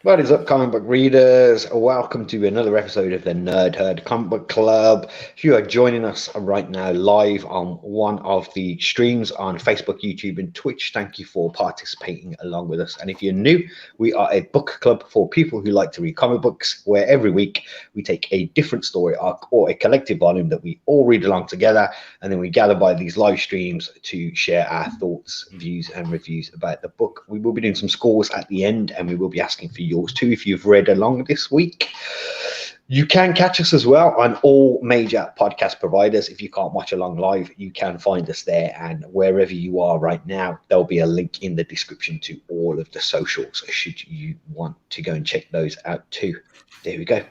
What is up, comic book readers? Welcome to another episode of the Nerd Herd Comic Book Club. If you are joining us right now live on one of the streams on Facebook, YouTube, and Twitch, thank you for participating along with us. And if you're new, we are a book club for people who like to read comic books, where every week we take a different story arc or a collective volume that we all read along together, and then we gather by these live streams to share our thoughts, views, and reviews about the book. We will be doing some scores at the end, and we will be asking for yours too if you've read along this week. You can catch us as well on all major podcast providers. If you can't watch along live, you can find us there, and wherever you are right now, there'll be a link in the description to all of the socials should you want to go and check those out too. There we go.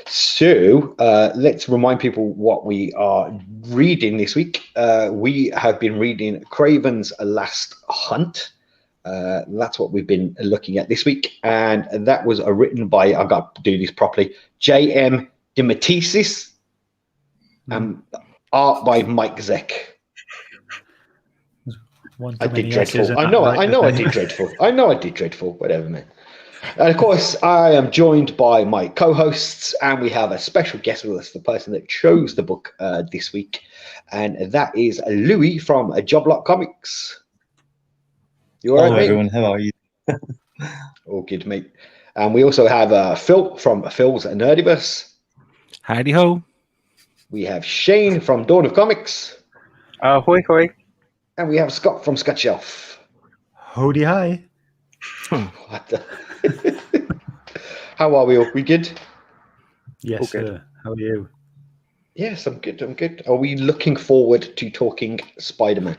So let's remind people what we are reading this week. We have been reading Kraven's Last Hunt. That's what we've been looking at this week, and that was written by, I got to do this properly, J.M. DeMattei, art by Mike Zeck. I did dreadful. I know I did dreadful. Whatever, man. And of course, I am joined by my co-hosts, and we have a special guest with us, the person that chose the book this week, and that is Louis from Job Lot Comics. You all right, mate? Everyone, how are you? All good, mate. And we also have Phil from Phil's Nerdiverse. Howdy ho. We have Shane from Dawn of Comics. Hoi hoi. And we have Scott from Scott Shelf. Howdy hi. What the? How are we all? We good? Yes, sir. How are you? Yes, I'm good. Are we looking forward to talking Spider-Man?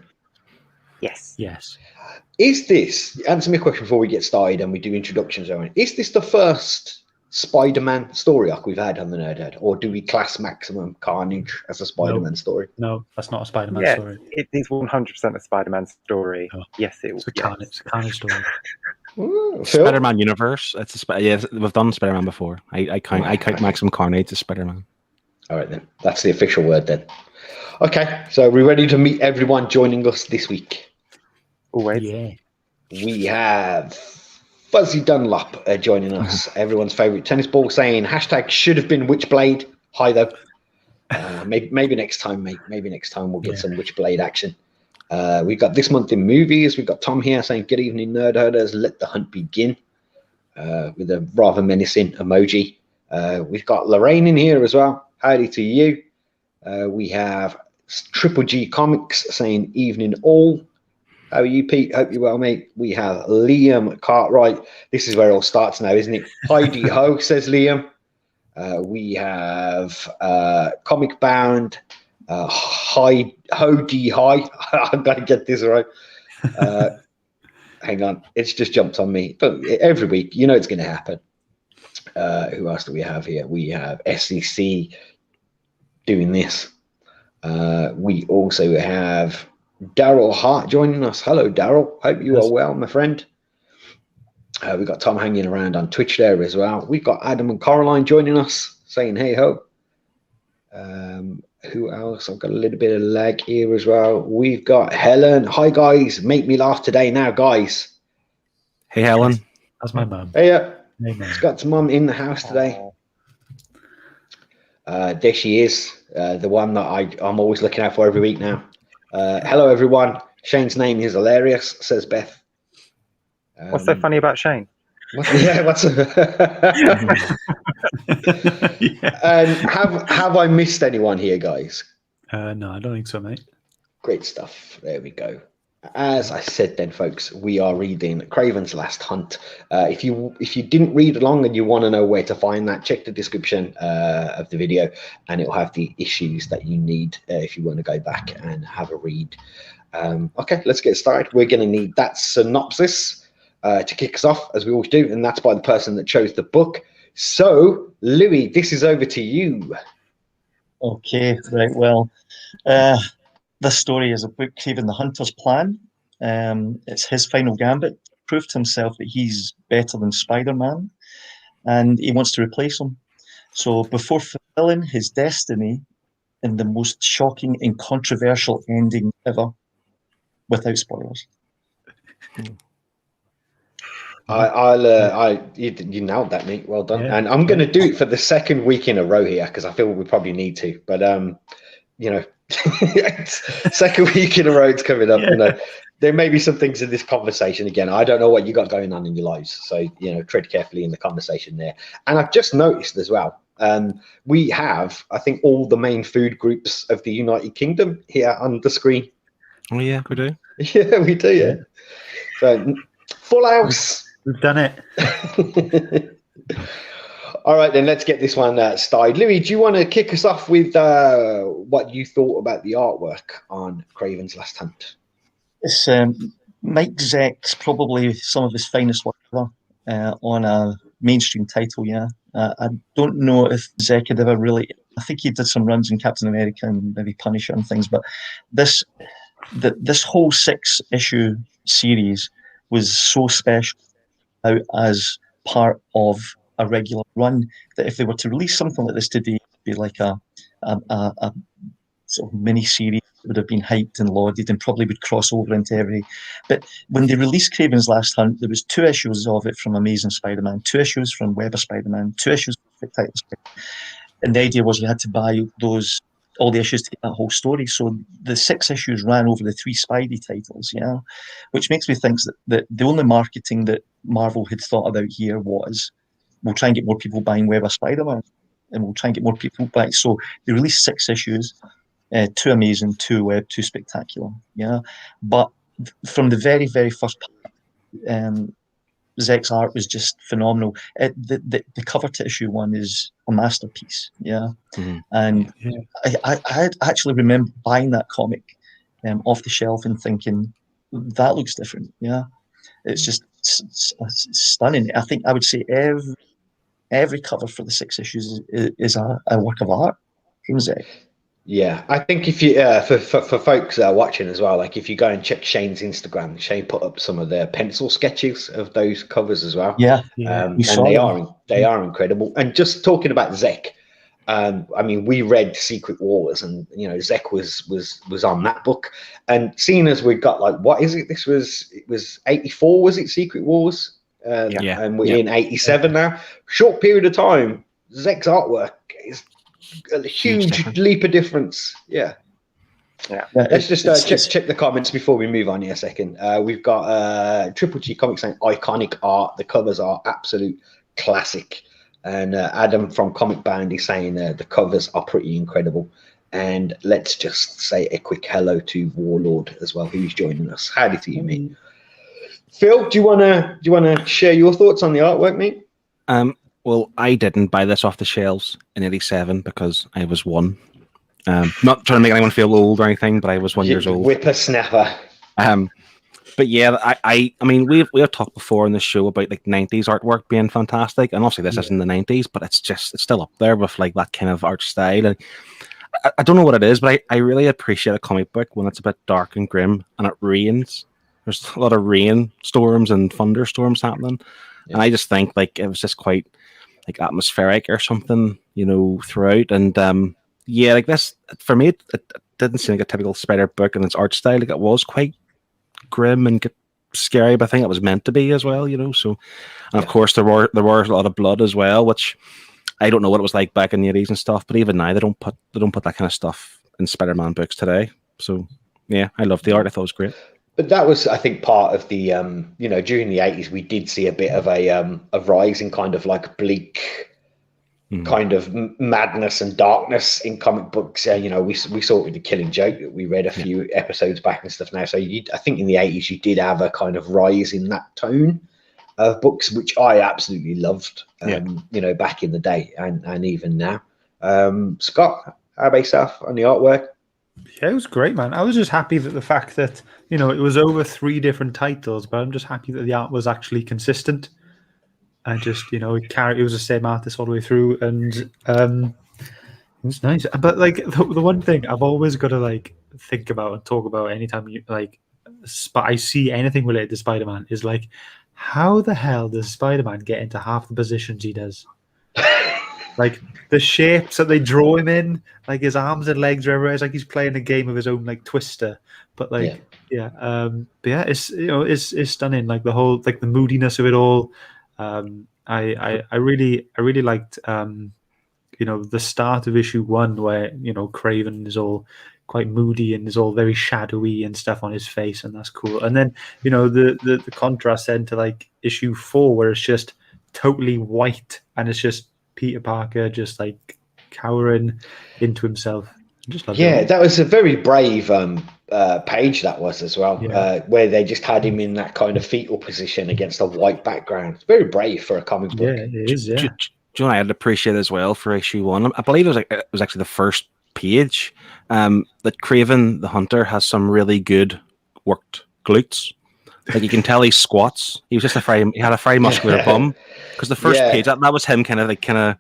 Yes. Is this, answer me a question before we get started and we do introductions, Owen. Is this the first Spider-Man story arc we've had on the Nerd Head, or do we class Maximum Carnage as a Spider-Man story? No, that's not a Spider-Man story. It is 100% a Spider-Man story. Oh. Yes, it's a Carnage story. Ooh, Spider-Man universe. We've done Spider-Man before. I count Maximum Carnage as Spider-Man. All right, then. That's the official word, then. Okay, so we're ready to meet everyone joining us this week. Always. Yeah. We have Fuzzy Dunlop joining us, everyone's favourite tennis ball, saying hashtag should have been Witchblade. Hi, though. Maybe next time, mate. Maybe next time we'll get some Witchblade action. We've got this month in movies. We've got Tom here saying, good evening, nerd herders. Let the hunt begin. With a rather menacing emoji. We've got Lorraine in here as well. Howdy to you. We have Triple G Comics saying evening all. How are you, Pete? Hope you're well, mate. We have Liam Cartwright. This is where it all starts now, isn't it? Heidi Ho, says Liam. We have Comic Bound. Ho-D Hi. I've got to get this right. Hang on. It's just jumped on me. But every week, you know it's going to happen. Who else do we have here? We have SEC doing this. We also have Daryl Hart joining us. Hello, Daryl. Hope you are well, my friend. We've got Tom hanging around on Twitch there as well. We've got Adam and Caroline joining us, saying hey ho. Who else? I've got a little bit of lag here as well. We've got Helen. Hi, guys. Make me laugh today now, guys. Hey, Helen. That's my mum. Hey, Hey, man. Scott's mum in the house today. There she is, the one that I'm always looking out for every week now. Hello, everyone. Shane's name is hilarious, says Beth. What's so funny about Shane? Have I missed anyone here, guys? No, I don't think so, mate. Great stuff. There we go. As I said then, folks, we are reading Kraven's Last Hunt. If you didn't read along and you want to know where to find that, check the description of the video, and it'll have the issues that you need if you want to go back and have a read. Okay, let's get started. We're going to need that synopsis to kick us off, as we always do, and that's by the person that chose the book. So, Louis, this is over to you. Okay, right, well, this story is about Kraven the Hunter's plan. It's his final gambit. Proved to himself that he's better than Spider-Man, and he wants to replace him. So before fulfilling his destiny in the most shocking and controversial ending ever, without spoilers. You nailed that, mate. Well done. Yeah. And I'm going to do it for the second week in a row here because I feel we probably need to. But you know, second week in a row it's coming up. Yeah. You know, there may be some things in this conversation again. I don't know what you got going on in your lives, so you know, tread carefully in the conversation there. And I've just noticed as well. We have, I think, all the main food groups of the United Kingdom here on the screen. Oh yeah, we do. Yeah, we do. Yeah. So full house. We've done it. All right, then let's get this one started. Louis, do you want to kick us off with what you thought about the artwork on Kraven's Last Hunt? It's Mike Zeck's probably some of his finest work ever on a mainstream title. Yeah, I don't know if Zeck had ever really. I think he did some runs in Captain America and maybe Punisher and things, but this whole 6-issue series was so special out as part of a regular run that if they were to release something like this today, it'd be like a sort of mini series that would have been hyped and lauded and probably would cross over into every. But when they released Kraven's Last Hunt, there was 2 issues of it from Amazing Spider-Man, 2 issues from Web of Spider-Man, 2 issues from Untitled Chapter. And the idea was you had to buy all the issues to get that whole story. So the 6 issues ran over the 3 Spidey titles, yeah, which makes me think that the only marketing that Marvel had thought about here was we'll try and get more people buying Web of Spider-Man and we'll try and get more people buying. So they released 6 issues, 2 amazing, 2 Web, 2 spectacular, yeah. But from the very, very first part, Zeck's art was just phenomenal. The cover to issue 1 is a masterpiece, yeah. Mm-hmm. And I actually remember buying that comic off the shelf and thinking that looks different, yeah. It's just stunning. I think I would say every cover for the 6 issues is a work of art from Zeck. Yeah, I think if you for folks watching as well, like if you go and check Shane's Instagram, Shane put up some of the pencil sketches of those covers as well. Yeah, and they are incredible. And just talking about Zeck, I mean, we read Secret Wars, and you know, Zeck was on that book. And seeing as we got like, what is it? It was 84, was it Secret Wars? And we're in 87 now. Short period of time, Zeck's artwork is a huge leap of difference. Yeah. Let's just check the comments before we move on here a second. We've got Triple G Comics saying iconic art. The covers are absolute classic. And Adam from Comic Bound is saying the covers are pretty incredible. And let's just say a quick hello to Warlord as well, who's joining us. Howdy to you, mate. Phil, do you wanna share your thoughts on the artwork, mate? Well, I didn't buy this off the shelves in '87 because I was 1. Not trying to make anyone feel old or anything, but I was 1 years old. Whippersnapper. But yeah, I mean, we have talked before in the show about like 90s artwork being fantastic, and obviously this isn't the 90s, but it's still up there with like that kind of art style. And I don't know what it is, but I really appreciate a comic book when it's a bit dark and grim and it rains. There's a lot of rain storms and thunderstorms happening, and I just think like it was just quite like atmospheric or something, you know, throughout. And like this for me, it didn't seem like a typical Spider book in its art style. Like it was quite grim and scary, but I think it was meant to be as well, you know. So, and of course there were a lot of blood as well, which I don't know what it was like back in the 80s and stuff. But even now they don't put that kind of stuff in Spider-Man books today. So yeah, I loved the art. I thought it was great. But that was, I think, part of the, you know, during the 80s, we did see a bit of a rise in kind of like bleak kind of madness and darkness in comic books. You know, we saw it with The Killing Joke that we read a few episodes back and stuff now. So I think in the 80s, you did have a kind of rise in that tone of books, which I absolutely loved, you know, back in the day and even now. Scott, how about yourself on the artwork? Yeah, it was great, man. I was just happy that the fact that, you know, it was over 3 different titles, but I'm just happy that the art was actually consistent. And just, you know, it was the same artist all the way through, and it was nice. But like the one thing I've always got to like think about and talk about anytime you like I see anything related to Spider-Man is like, how the hell does Spider-Man get into half the positions he does? Like the shapes that they draw him in, like his arms and legs are everywhere. It's like he's playing a game of his own, like Twister. But like, but yeah, it's it's stunning. Like the whole, like the moodiness of it all. I really liked the start of issue 1 where Kraven is all quite moody and is all very shadowy and stuff on his face, and that's cool. And then the contrast then to like issue 4 where it's just totally white and it's just Peter Parker just like cowering into himself. I just loved it. That was a very brave page that was as well, where they just had him in that kind of fetal position against a white background. It's very brave for a comic book. Yeah, it is. Yeah. Do you know what I'd appreciate as well for issue 1? I believe it was actually the first page that Kraven the Hunter has some really good worked glutes. Like you can tell he squats. He was just he had a very muscular bum. Because the first page that was him kind of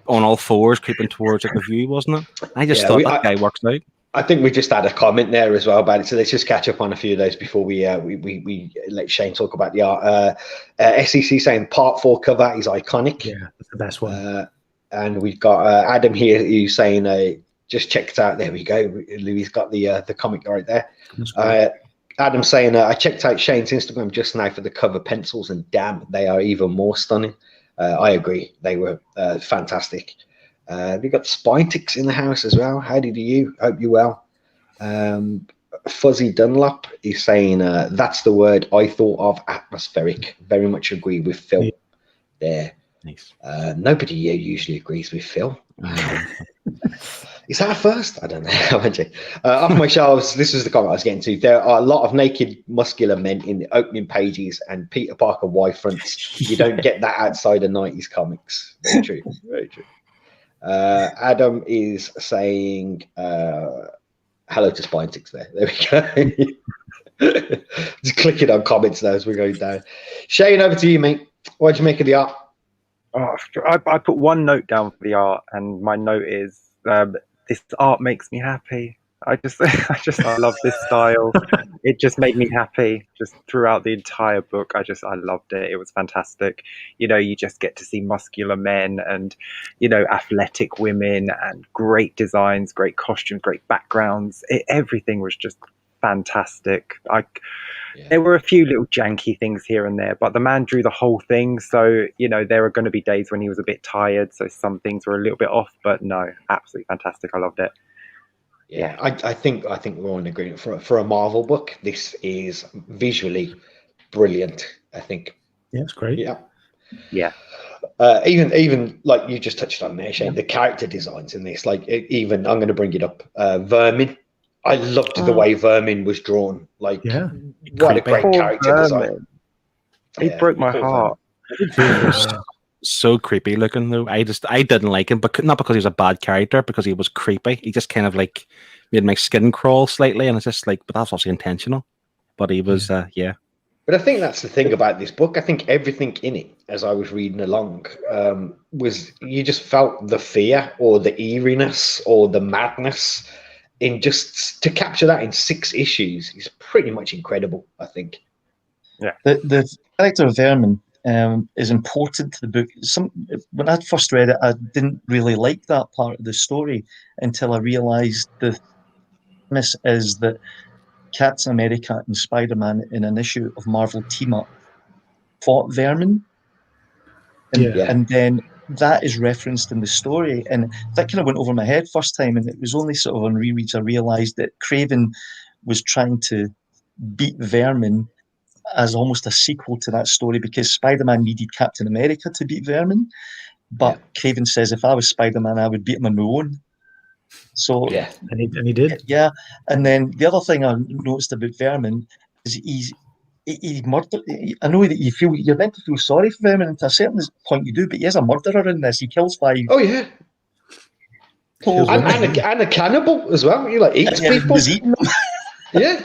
on all fours creeping towards like the view, wasn't it? I just thought that guy works out. I think we just had a comment there as well about it, so let's just catch up on a few of those before we let Shane talk about the art. SEC saying part 4 cover is iconic. Yeah, that's the best one. And we've got Adam here who's saying just checked it out. There we go. Louis got the comic right there. Adam saying I checked out Shane's Instagram just now for the cover pencils, and damn, they are even more stunning. I agree, they were fantastic. We got Spinetics in the house as well. How did you? Hope you're well. Fuzzy Dunlop is saying that's the word I thought of, atmospheric. Very much agree with Phil there. Nice. Nobody here usually agrees with Phil. Is that a first? I don't know. Off my shelves, this is the comment I was getting to. There are a lot of naked, muscular men in the opening pages and Peter Parker wife fronts. You don't get that outside of 90s comics. Very true. Very true. Adam is saying hello to Spinetics there. There we go. Just clicking on comments now as we're going down. Shane, over to you, mate. What did you make of the art? I put one note down for the art, and my note is this art makes me happy. I love this style. It just made me happy just throughout the entire book. I loved it. It was fantastic. You just get to see muscular men and, athletic women and great designs, great costumes, great backgrounds. Everything was just fantastic. There were a few little janky things here and there, but the man drew the whole thing. So, there are going to be days when he was a bit tired. So some things were a little bit off, but no, absolutely fantastic. I loved it. Yeah, I think we're all in agreement. For a Marvel book, this is visually brilliant, I think. Yeah, it's great. Yeah. Even like you just touched on there, Shane, the character designs in this, like even I'm going to bring it up. Vermin. I loved the way Vermin was drawn. Like, what a great character design. He broke my heart. So creepy looking though. I didn't like him, but not because he was a bad character, because he was creepy. He just kind of like made my skin crawl slightly, and it's just like, but that's also intentional. But he was, But I think that's the thing about this book. I think everything in it, as I was reading along, was you just felt the fear or the eeriness or the madness. In just to capture that in 6 issues is pretty much incredible, I think. Yeah, the character of Vermin is important to the book. When I first read it, I didn't really like that part of the story until I realised the premise is that Captain America and Spider-Man in an issue of Marvel Team Up fought Vermin, and then that is referenced in the story, and that kind of went over my head first time, and it was only sort of on rereads I realised that Kraven was trying to beat Vermin as almost a sequel to that story, because Spider-Man needed Captain America to beat Vermin, but Kraven says if I was Spider-Man I would beat him on my own. So and he did. Yeah, and then the other thing I noticed about Vermin is he murdered. I know that you're meant to feel sorry for Vermin, and to a certain point you do, but he is a murderer in this. He kills 5. Oh yeah, and a cannibal as well. He eats people. He's eating them. Yeah.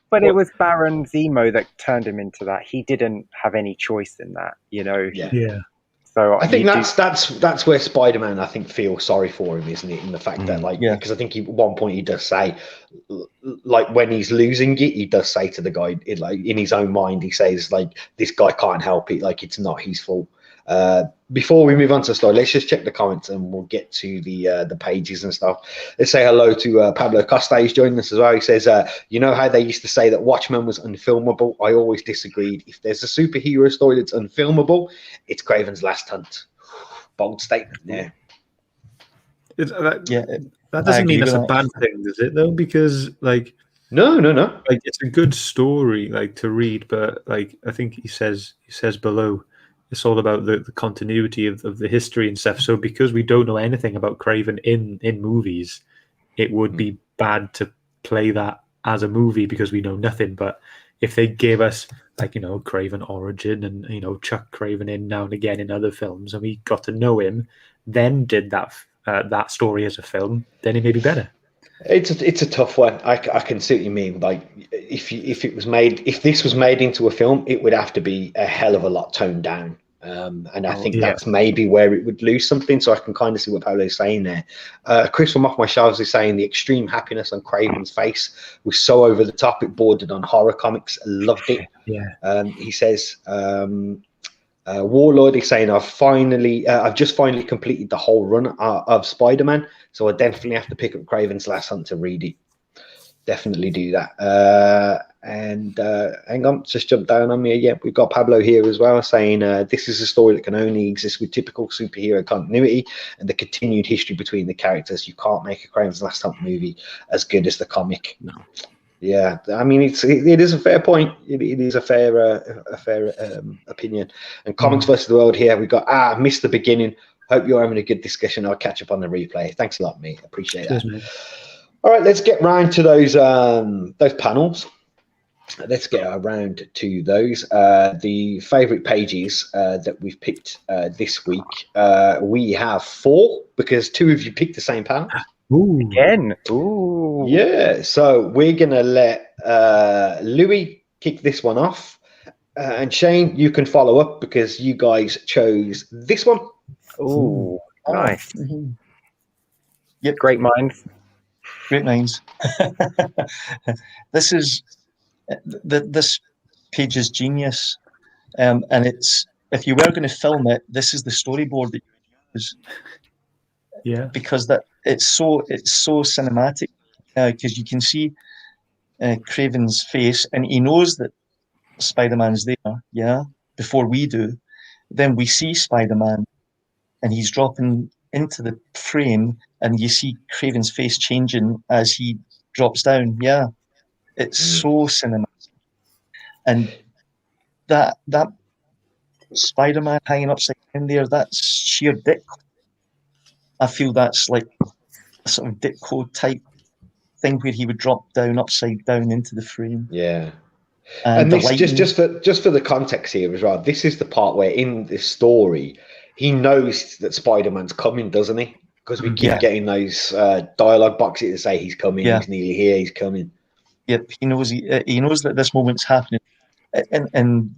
But it was Baron Zemo that turned him into that. He didn't have any choice in that, Yeah. So I think that's where Spider-Man, I think, feels sorry for him, isn't it? In the fact that, because I think at one point he does say, like when he's losing it, he does say to the guy, in his own mind, he says, like, this guy can't help it, like it's not his fault. Before we move on to the story, let's just check the comments and we'll get to the pages and stuff. Let's say hello to Pablo Costa. He's joining us as well. He says, you know how they used to say that Watchmen was unfilmable? I always disagreed. If there's a superhero story that's unfilmable, it's Kraven's Last Hunt. Bold statement there. That doesn't mean that's a bad thing, does it, though? Because, like, no. Like, it's a good story, like, to read, but, like, I think he says below, it's all about the continuity of the history and stuff. So because we don't know anything about Kraven in movies, it would be bad to play that as a movie because we know nothing. But if they gave us, like, you know, Kraven origin and, you know, Chuck Kraven in now and again in other films, and we got to know him, then did that story as a film, then it may be better. It's a tough one. I can see what you mean. Like, if this was made into a film, it would have to be a hell of a lot toned down. And I think that's maybe where it would lose something. So I can kind of see what Paolo's saying there. Chris from Off My Shelves is saying the extreme happiness on Kraven's face was so over the top it bordered on horror comics. I loved it. Yeah. He says. Warlord is saying I've just finally completed the whole run of Spider-Man, so I definitely have to pick up Kraven's Last Hunt to read it. Definitely do that. And hang on, just jump down on me. Yeah, we've got Pablo here as well saying this is a story that can only exist with typical superhero continuity and the continued history between the characters. You can't make a Kraven's Last Hunt movie as good as the comic. No. Yeah, I mean, it is a fair point. It is a fair opinion. And Comics versus the World here, we got missed the beginning. Hope you're having a good discussion. I'll catch up on the replay. Thanks a lot, mate. Appreciate that. Cheers, All right, let's get round to those panels. Let's get around to those. The favourite pages that we've picked this week. We have 4 because 2 of you picked the same panel. Ooh. Again. Ooh. Yeah, so we're going to let Louis kick this one off. And Shane, you can follow up because you guys chose this one. Ooh, nice. Mm-hmm. Yep. Great minds. Great minds. This is this page is genius, and it's, if you were going to film it, this is the storyboard that you use. Yeah, because that it's so cinematic because you can see Kraven's face and he knows that Spider-Man's there. Yeah, before we do, then we see Spider-Man and he's dropping into the frame, and you see Kraven's face changing as he drops down. Yeah, it's so cinematic, and that Spider-Man hanging upside down there, that's sheer dick. I feel that's like a sort of Ditko type thing where he would drop down upside down into the frame. Yeah. And this, just for the context here as well, this is the part where in this story he knows that Spider-Man's coming, doesn't he? Because we keep getting those dialogue boxes that say he's coming, he's nearly here, he's coming. Yep, he knows that this moment's happening. And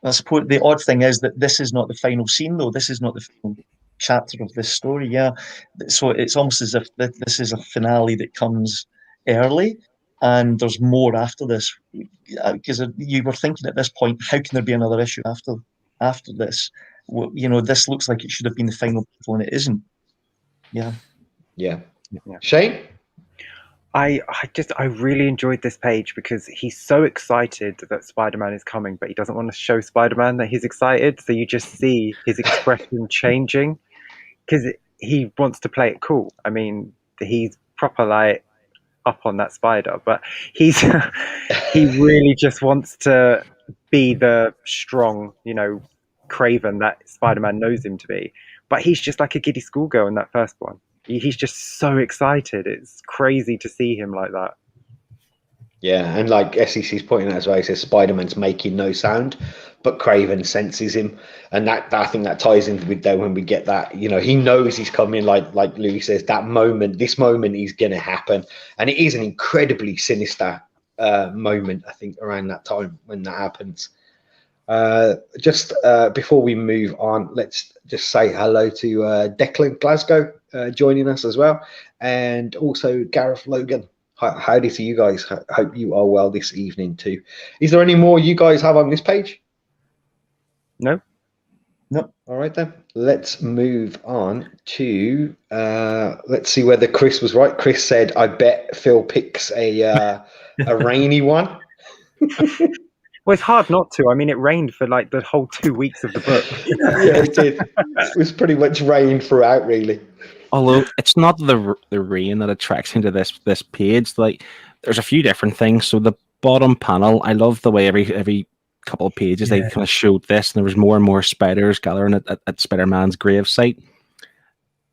I suppose the odd thing is that this is not the final scene, though. This is not the final chapter of this story. Yeah, so it's almost as if this is a finale that comes early, and there's more after this. Because you were thinking at this point, how can there be another issue after this? Well, you know, this looks like it should have been the final battle, and it isn't. Yeah. Shane? I really enjoyed this page because he's so excited that Spider-Man is coming, but he doesn't want to show Spider-Man that he's excited. So you just see his expression changing because he wants to play it cool. I mean, he's proper like up on that spider, but he really just wants to be the strong, Kraven that Spider-Man knows him to be. But he's just like a giddy schoolgirl in that first one. He's just so excited. It's crazy to see him like that. Yeah, and like SEC's pointing out as well, he says Spider-Man's making no sound, but Kraven senses him, and that I think that ties in with that when we get that, he knows he's coming. Like Louis says, this moment is going to happen, and it is an incredibly sinister moment. I think around that time when that happens. Just before we move on, let's just say hello to Declan Glasgow joining us as well, and also Gareth Logan. Howdy to you guys. Hope you are well this evening too. Is there any more you guys have on this page? No. No. All right then. Let's move on to let's see whether Chris was right. Chris said, "I bet Phil picks a rainy one." Well, it's hard not to. I mean, it rained for like the whole 2 weeks of the book. Yeah, it did. It was pretty much rain throughout, really. Although it's not the rain that attracts into this page. Like, there's a few different things. So the bottom panel, I love the way every couple of pages they kind of showed this, and there was more and more spiders gathering at Spider-Man's gravesite.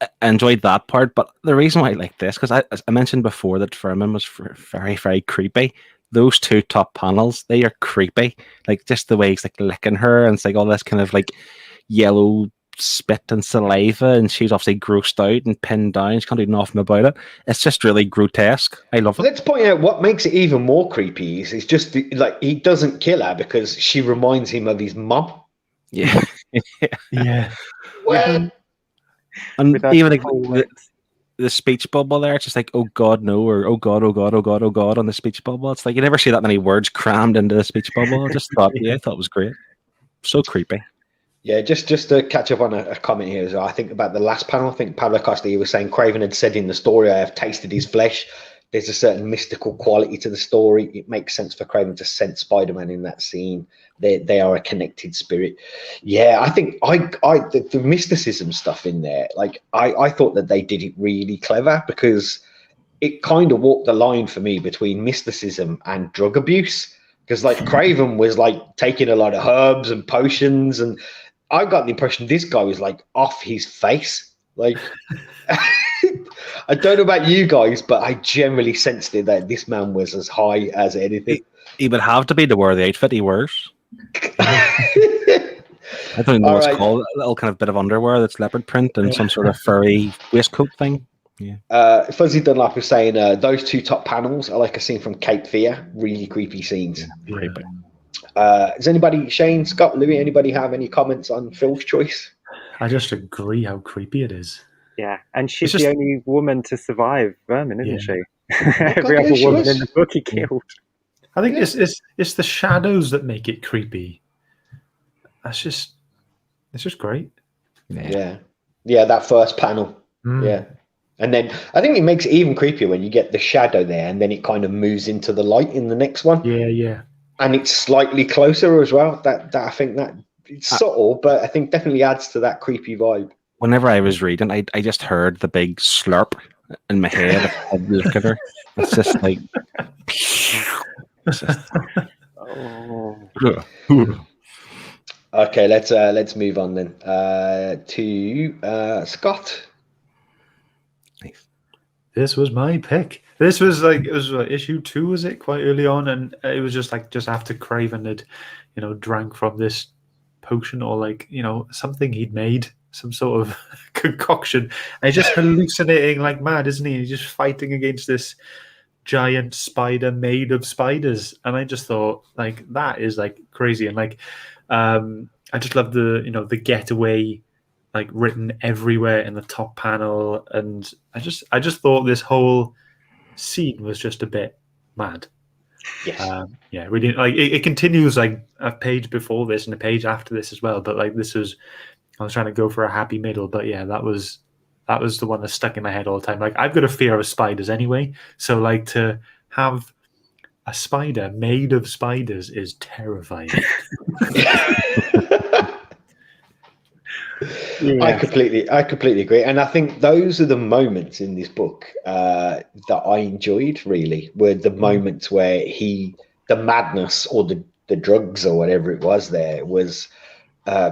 I enjoyed that part, but the reason why I like this, because I mentioned before that Furman was very, very creepy. Those two top panels, they are creepy. Like, just the way he's like licking her, and it's like all this kind of like yellow spit and saliva, and she's obviously grossed out and pinned down. She can't do nothing about it. It's just really grotesque. I love it. Let's point out what makes it even more creepy is just like he doesn't kill her because she reminds him of his mum. Yeah. Yeah. Well, And With that even like whole- the speech bubble there, it's just like, oh God, no, or oh God, oh God, oh God, oh God on the speech bubble. It's like you never see that many words crammed into the speech bubble. I just thought, I thought it was great. So creepy. yeah, just to catch up on a comment here as well. I think about the last panel. I think Pablo Costa was saying Craven had said in the story, "I have tasted his flesh." There's a certain mystical quality to the story. It makes sense for Craven to sense Spider-Man in that scene. They are a connected spirit. Yeah, I think the mysticism stuff in there, like I thought that they did it really clever because it kind of walked the line for me between mysticism and drug abuse. Because like Craven was like taking a lot of herbs and potions, and I got the impression this guy was like off his face. Like I don't know about you guys, but I generally sensed it that this man was as high as anything. He would have to be to wear the outfit he wears. I don't even know All what it's right. called. A little kind of bit of underwear that's leopard print and some sort of furry waistcoat thing. Fuzzy Dunlap was saying those two top panels are like a scene from Cape Fear. Really creepy scenes. Creepy. Does anybody, Shane, Scott, Louis, anybody have any comments on Phil's choice? I just agree how creepy it is. Yeah, and she's It's the just- only woman to survive Vermin, isn't she? Every yeah, other she woman was. in the book he killed. I think it's the shadows that make it creepy. It's just great. Yeah, that first panel. Mm. Yeah. And then I think it makes it even creepier when you get the shadow there and then it kind of moves into the light in the next one. Yeah. And it's slightly closer as well. That I think that it's subtle, but I think definitely adds to that creepy vibe. Whenever I was reading, I just heard the big slurp in my head. I look at her. It's just like. Okay, let's move on then to Scott. This was my pick. This was like it was issue 2, was it? Quite early on, and it was just after Craven had, drank from this potion or something he'd made, some sort of concoction. And he's just hallucinating like mad, isn't he? He's just fighting against this giant spider made of spiders, and I just thought like that is like crazy, and like I just love the the getaway like written everywhere in the top panel, and I just thought this whole scene was just a bit mad. Yes. Yeah, really. Like it continues like a page before this and a page after this as well. But like this was, I was trying to go for a happy middle. But yeah, that was the one that stuck in my head all the time. Like I've got a fear of spiders anyway, so like to have a spider made of spiders is terrifying. Yeah. I completely agree, and I think those are the moments in this book that I enjoyed. Really, were the moments where the madness or the drugs or whatever it was there was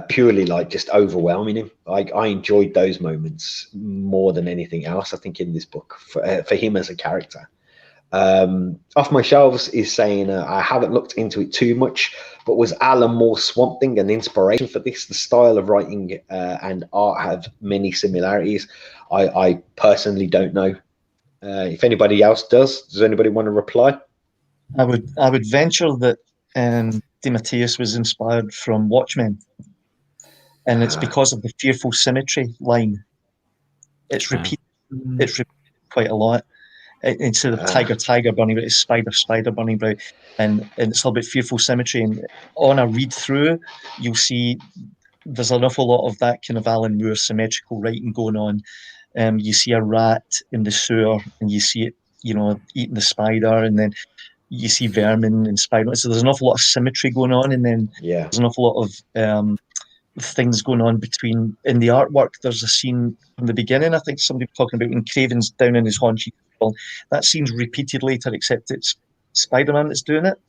purely like just overwhelming him. Like I enjoyed those moments more than anything else. I think in this book for him as a character. Off my shelves is saying I haven't looked into it too much, but was Alan Moore Swamp Thing an inspiration for this? The style of writing and art have many similarities. I personally don't know. If anybody else does anybody want to reply? I would venture that DeMattei was inspired from Watchmen, and it's because of the fearful symmetry line. It's repeated. It's repeated quite a lot. Instead of tiger bunny, but it's spider bunny, but and it's all about fearful symmetry. And on a read through, you'll see there's an awful lot of that kind of Alan Moore symmetrical writing going on. You see a rat in the sewer, and you see it, eating the spider, and then you see vermin and spider. So there's an awful lot of symmetry going on, and then there's an awful lot of things going on in the artwork. There's a scene from the beginning, I think somebody was talking about, when Kraven's down in his haunches. Well, that scene's repeated later, except it's Spider-Man that's doing it.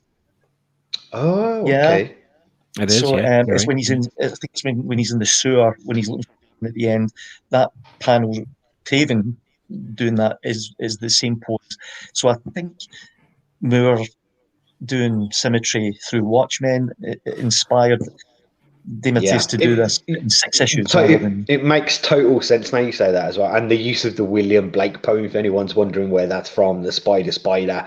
Oh, Yeah. okay. It is. So Yeah. it's when he's in. I think it's when he's in the sewer, when he's looking at the end. That panel, Kraven doing that is the same pose. So I think Moore doing symmetry through Watchmen inspired DeMattei to do this in 6 issues. So it makes total sense now you say that as well. And the use of the William Blake poem, if anyone's wondering where that's from, the Spider,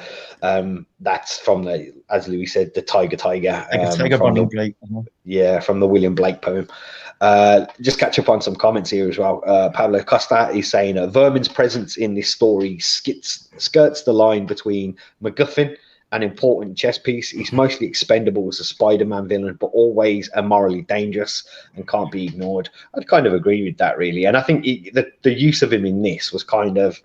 that's from the, as Louis said, the Tiger. Tiger Burning Bright. Yeah, from the William Blake poem. Just catch up on some comments here as well. Pablo Costa is saying Vermin's presence in this story skirts the line between MacGuffin, an important chess piece. He's mostly expendable as a Spider-Man villain, but always morally dangerous and can't be ignored. I'd kind of agree with that, really. And I think the use of him in this was kind of,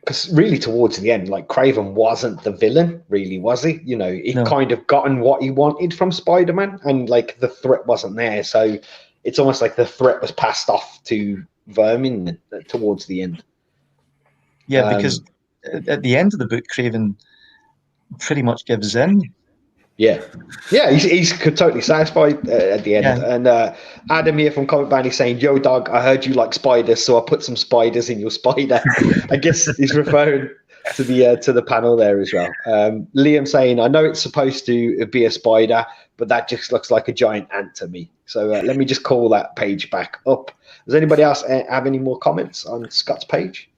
because really towards the end, like, Kraven wasn't the villain, really, was he? He'd kind of gotten what he wanted from Spider-Man, and like the threat wasn't there. So it's almost like the threat was passed off to Vermin towards the end. Yeah, because at the end of the book, Kraven pretty much gives in. Yeah, he's totally satisfied at the end. Yeah. And Adam here from Comic Band is saying, "Yo, dog, I heard you like spiders, so I put some spiders in your spider." I guess he's referring to the panel there as well. Liam saying, "I know it's supposed to be a spider, but that just looks like a giant ant to me." So let me just call that page back up. Does anybody else have any more comments on Scott's page?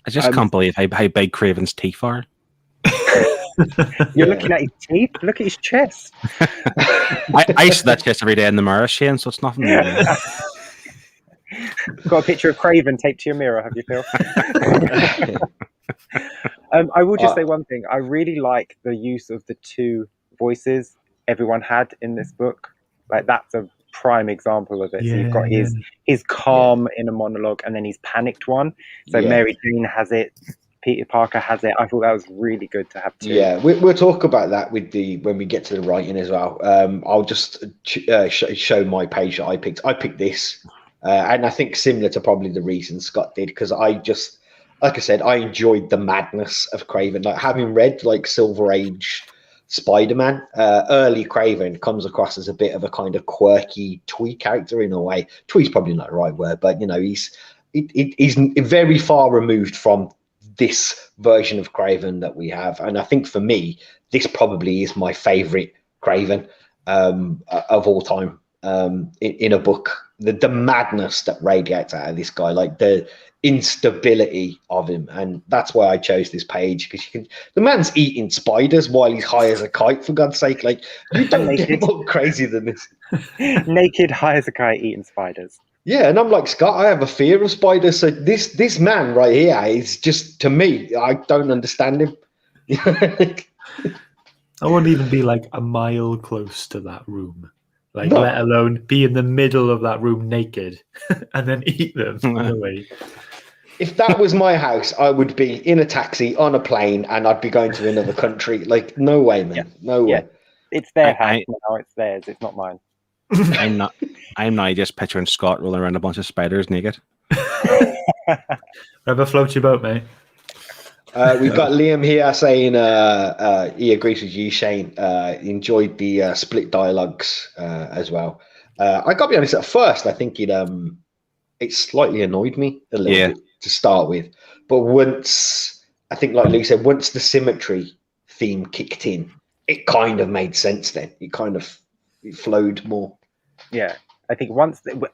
I just can't believe how big Kraven's teeth are. You're looking at his teeth. Look at his chest. I see that chest every day in the mirror, Shane. So it's nothing. Got a picture of Kraven taped to your mirror, have you, Phil? I will just say one thing. I really like the use of the 2 voices everyone had in this book. Like, that's a prime example of it. So you've got his calm in a monologue, and then his panicked one. So Mary Jane has it. Peter Parker has it. I thought that was really good to have 2. Yeah, we'll talk about that when we get to the writing as well. I'll just show my page that I picked. I picked this, and I think similar to probably the reason Scott did, because I just, like I said, I enjoyed the madness of Kraven. Like, having read like Silver Age Spider-Man, early Kraven comes across as a bit of a kind of quirky twee character in a way. Twee's probably not the right word, but he's very far removed from this version of Kraven that we have. And I think for me, this probably is my favorite Kraven of all time in a book. The madness that radiates out of this guy, like the instability of him. And that's why I chose this page, because the man's eating spiders while he's high as a kite, for God's sake. Like, you don't get more crazy than this. Naked, high as a kite, eating spiders. Yeah, and I'm like, Scott, I have a fear of spiders. So this man right here is just, to me, I don't understand him. I wouldn't even be like a mile close to that room, let alone be in the middle of that room naked and then eat them. No way. If that was my house, I would be in a taxi on a plane, and I'd be going to another country. Like, no way, man. Yeah. No way. Yeah. It's their house now. It's theirs. It's not mine. I'm now just picturing Scott rolling around a bunch of spiders naked. Ever float your boat, mate? We've got Liam here saying he agrees with you, Shane. Enjoyed the split dialogues as well. I got to be honest, at first I think it slightly annoyed me a little bit to start with, but once, I think, like Lee said, once the symmetry theme kicked in, it kind of made sense. Then it flowed more. Yeah, I think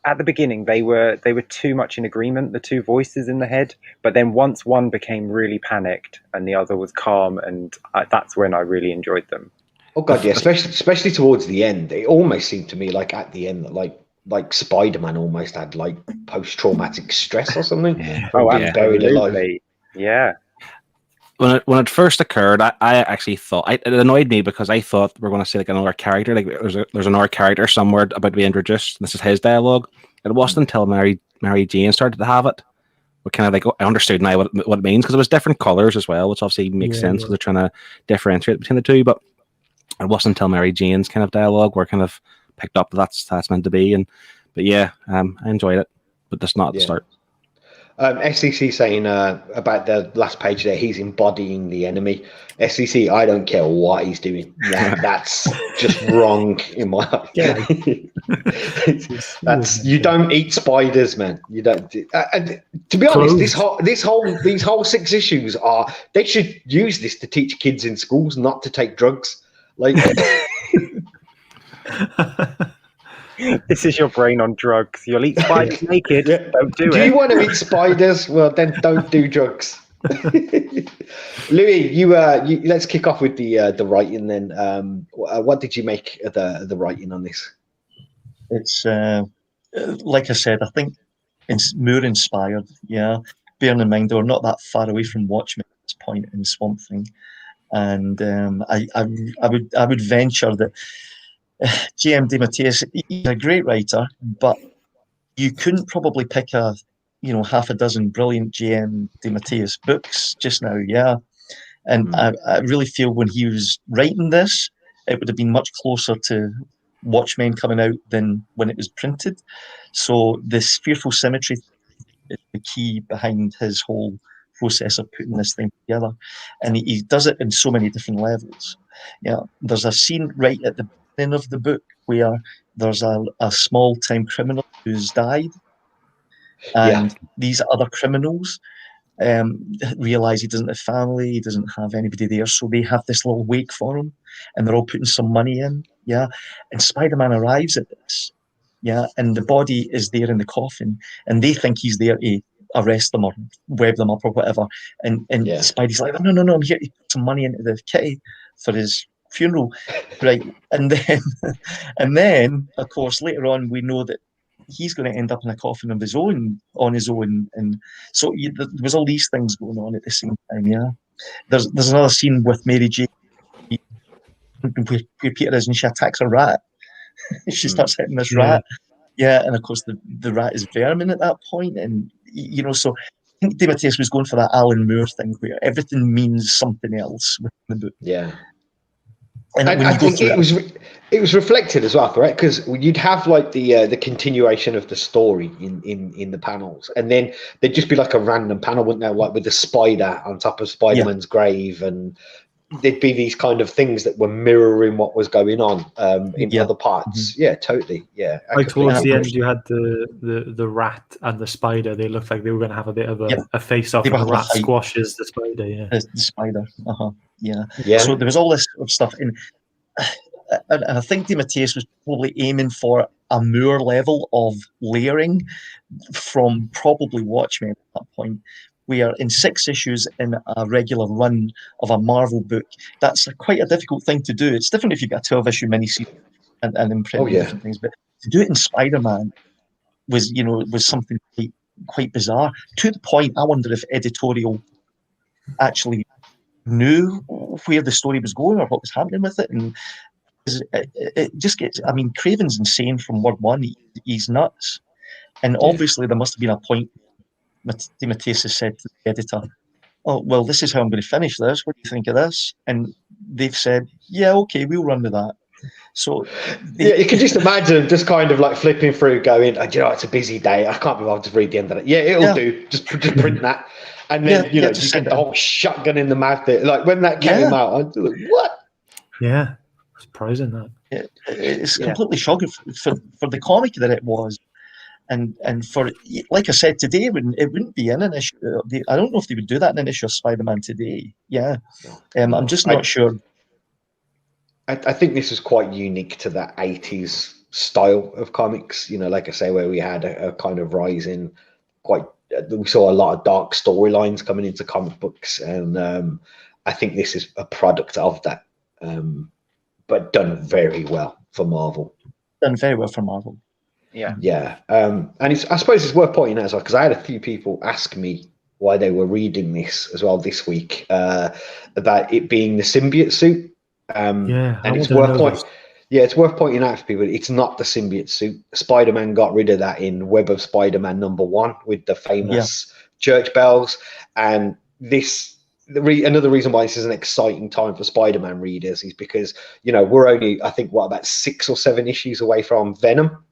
at the beginning they were too much in agreement, the 2 voices in the head. But then once one became really panicked and the other was calm, and that's when I really enjoyed them. Oh God, yeah, especially towards the end. It almost seemed to me like at the end that like Spider-Man almost had like post-traumatic stress or something. Oh, being buried alive. Yeah. when it first occurred, I actually thought it annoyed me because I thought we were going to see like another character, like there's another character somewhere about to be introduced. This is his dialogue. It wasn't until Mary Jane started to have it. We kind of like I understood now what it means, because it was different colors as well, which obviously makes sense because they're trying to differentiate between the two. But it wasn't until Mary Jane's kind of dialogue where I kind of picked up that's meant to be. But yeah, I enjoyed it, but just not at the start. SCC saying about the last page there, he's embodying the enemy. SCC, I don't care what he's doing. That's just wrong in my opinion. That's you don't eat spiders, man. You don't. To be honest, these whole 6 issues they should use this to teach kids in schools not to take drugs. Like. This is your brain on drugs. You'll eat spiders naked. Don't do it. Do you want to eat spiders? Well, then don't do drugs. Louis, you let's kick off with the writing then. What did you make of the writing on this? It's like I said, I think it's more inspired. Yeah, bearing in mind we're not that far away from Watchmen at this point in Swamp Thing, and I would venture that. J.M. DeMattei, he's a great writer, but you couldn't probably pick half a dozen brilliant J.M. DeMattei books just now, And I really feel when he was writing this, it would have been much closer to Watchmen coming out than when it was printed. So this fearful symmetry is the key behind his whole process of putting this thing together, and he does it in so many different levels. There's a scene right at the of the book where there's a small-time criminal who's died, and these other criminals realize he doesn't have family, he doesn't have anybody there, so they have this little wake for him, and they're all putting some money in, and Spider-Man arrives at this, and the body is there in the coffin, and they think he's there to arrest them or web them up or whatever, and Spidey's like, no, I'm here to put some money into the kitty for his funeral, right? And then of course later on we know that he's going to end up in a coffin of his own on his own, and so there was all these things going on at the same time. There's another scene with Mary Jane where Peter is and she attacks a rat. She starts hitting this rat, and of course the rat is vermin at that point, and so I think DeMattei was going for that Alan Moore thing where everything means something else within the book. And I think it was reflected as well, correct? Because you'd have like the continuation of the story in the panels, and then there'd just be like a random panel, wouldn't there, like with the spider on top of Spider-Man's grave, and there'd be these kind of things that were mirroring what was going on in other parts. Mm-hmm. Yeah, totally. Yeah, like towards the end, you had the rat and the spider. They looked like they were going to have a bit of a face-off. And the rat squashes the spider. The spider. So there was all this sort of stuff, and I think DeMattei was probably aiming for a Moore level of layering from probably Watchmen at that point. We are in 6 issues in a regular run of a Marvel book. That's quite a difficult thing to do. It's different if you've got a 12-issue miniseries and imprint different things, but to do it in Spider-Man was something quite bizarre. To the point, I wonder if editorial actually knew where the story was going or what was happening with it, and it just gets. I mean, Kraven's insane from word one. He's nuts, and obviously there must have been a point. DeMattei said to the editor, "Oh, well, this is how I'm going to finish this. What do you think of this?" And they've said, "Yeah, okay, we'll run with that." So you can just imagine just kind of like flipping through, going, it's a busy day. I can't be able to read the end of it. Yeah, it'll do. Just print that. And then, you get the whole shotgun in the mouth. Like when that came out, I was like, what? Yeah, surprising that. It's completely shocking for the comic that it was. And for, like I said, today it wouldn't be in an issue. I don't know if they would do that in an issue of Spider-Man today. Yeah. I'm just not sure. I think this is quite unique to that 80s style of comics, like I say, where we had a kind of rise in we saw a lot of dark storylines coming into comic books, and I think this is a product of that, but done very well for Marvel. Done very well for Marvel. Yeah. And I suppose it's worth pointing out as well, because I had a few people ask me why they were reading this as well this week, about it being the symbiote suit. And it's worth pointing out for people, it's not the symbiote suit. Spider-Man got rid of that in Web of Spider-Man #1 with the famous church bells. And another reason why this is an exciting time for Spider-Man readers is because, we're only, I think, about 6 or 7 issues away from Venom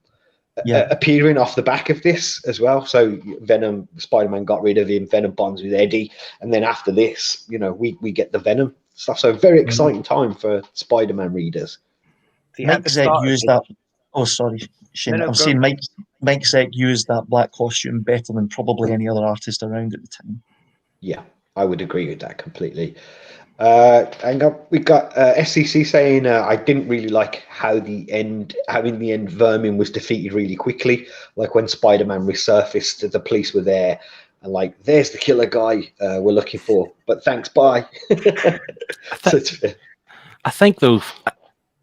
appearing off the back of this as well. So Venom, Spider-Man got rid of him, Venom bonds with Eddie, and then after this, we get the Venom stuff. So very exciting time for Spider-Man readers. Mike Zeck used that. Oh, sorry, Shane. I'm saying Mike Zeck used that black costume better than probably any other artist around at the time. Yeah, I would agree with that completely. And we got SCC saying, I didn't really like how in the end Vermin was defeated really quickly. Like when Spider-Man resurfaced, the police were there and like, there's the killer guy we're looking for. But thanks, bye. I think though,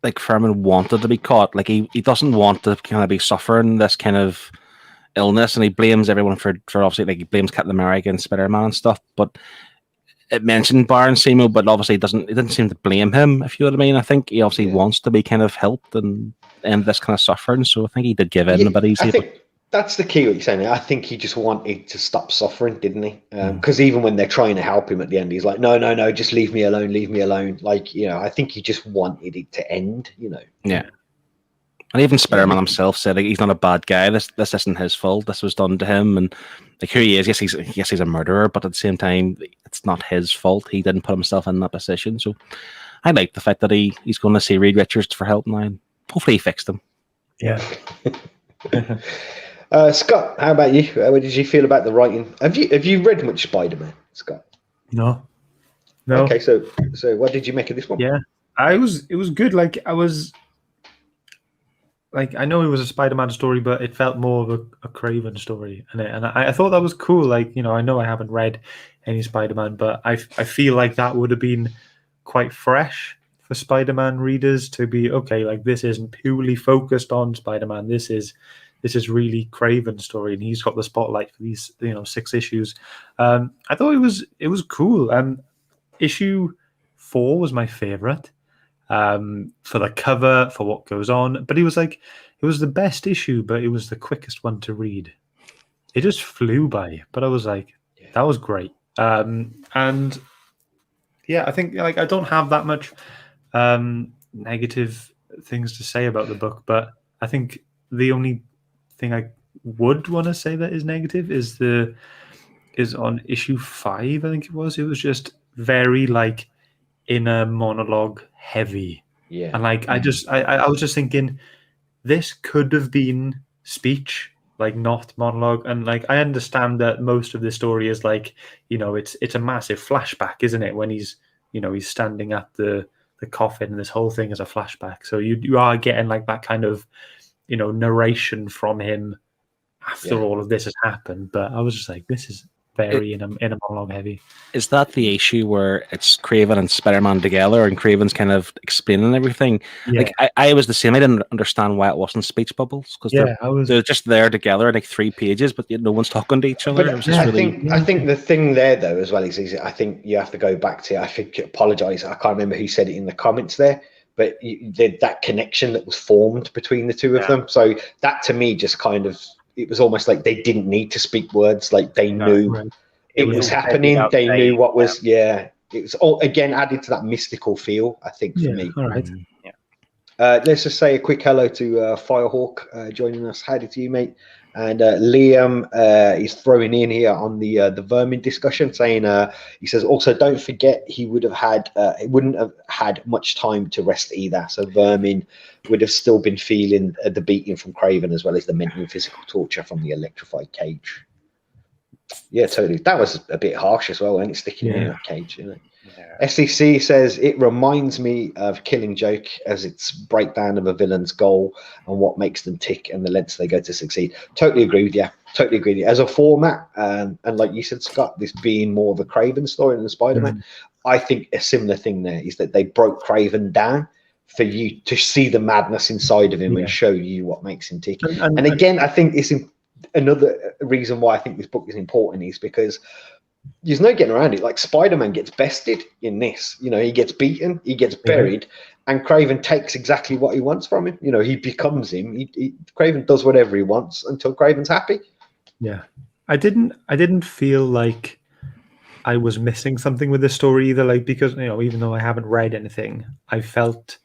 like Vermin wanted to be caught. Like he doesn't want to kind of be suffering this kind of illness, and he blames everyone for obviously, like he blames Captain America and Spider-Man and stuff. But it mentioned Baron Zemo, but obviously it didn't seem to blame him, if you know what I mean. I think he obviously wants to be kind of helped and end this kind of suffering. So I think he did give in a bit easily. I think that's the key what you're saying. I think he just wanted to stop suffering, didn't he? Because even when they're trying to help him at the end, he's like, no, just leave me alone. Like, I think he just wanted it to end, Yeah. And even Spider-Man himself said he's not a bad guy. This isn't his fault. This was done to him, and like who he is. Yes, he's a murderer, but at the same time, it's not his fault. He didn't put himself in that position. So I like the fact that he's going to see Reed Richards for help now, and hopefully he fixed him. Yeah. Scott, how about you? What did you feel about the writing? Have you read much Spider-Man, Scott? No. Okay, so what did you make of this one? Yeah, it was good. Like I know it was a Spider-Man story, but it felt more of a Kraven story, and I thought that was cool. Like, I know I haven't read any Spider-Man, but I feel like that would have been quite fresh for Spider-Man readers to be okay. Like, this isn't purely focused on Spider-Man. This is really Kraven's story, and he's got the spotlight for these 6 issues. I thought it was cool. Issue 4 was my favorite. For the cover, for what goes on, but it was the best issue, but it was the quickest one to read. It just flew by, but I was like, that was great. And yeah, I think like I don't have that much negative things to say about the book, but I think the only thing I would want to say that is negative is on issue 5. I think it was just very like inner monologue heavy. Yeah. And like I was just thinking this could have been speech, like not monologue. And like I understand that most of the story is like, it's a massive flashback, isn't it? When he's standing at the coffin, and this whole thing is a flashback. So you are getting like that kind of narration from him after all of this has happened. But I was just like, this is very in a monologue heavy. Is that the issue where it's Kraven and Spider-Man together, and Kraven's kind of explaining everything? Yeah. Like I was the same. I didn't understand why it wasn't speech bubbles, because they're just there together in like 3 pages, but no one's talking to each other. But I think the thing there though as well is I think you have to go back to, I think, apologize, I can't remember who said it in the comments there, but that connection that was formed between the two of them. So that to me just kind of, it was almost like they didn't need to speak words. Like they knew it was happening. They knew what was, it was all again added to that mystical feel, I think, for me. All right. Let's just say a quick hello to Firehawk joining us. How did you, mate? And Liam is throwing in here on the Vermin discussion, saying he says also don't forget he wouldn't have had much time to rest either. So Vermin would have still been feeling the beating from Kraven, as well as the mental and physical torture from the electrified cage. Yeah, totally. That was a bit harsh as well, and it's sticking in that cage, isn't it? Yeah. SEC says it reminds me of Killing Joke, as its breakdown of a villain's goal and what makes them tick and the lengths they go to succeed. Totally agree with you. As a format, and like you said, Scott, this being more of a Kraven story than a Spider-Man, I think a similar thing there is that they broke Kraven down for you to see the madness inside of him and show you what makes him tick. And again, I think it's another reason why I think this book is important is because there's no getting around it. Like Spider-Man gets bested in this. You know, he gets beaten, he gets buried, and Kraven takes exactly what he wants from him. You know, he becomes him. Kraven does whatever he wants until Kraven's happy. Yeah, I didn't feel like I was missing something with the story either. Like, because, you know, even though I haven't read anything, I felt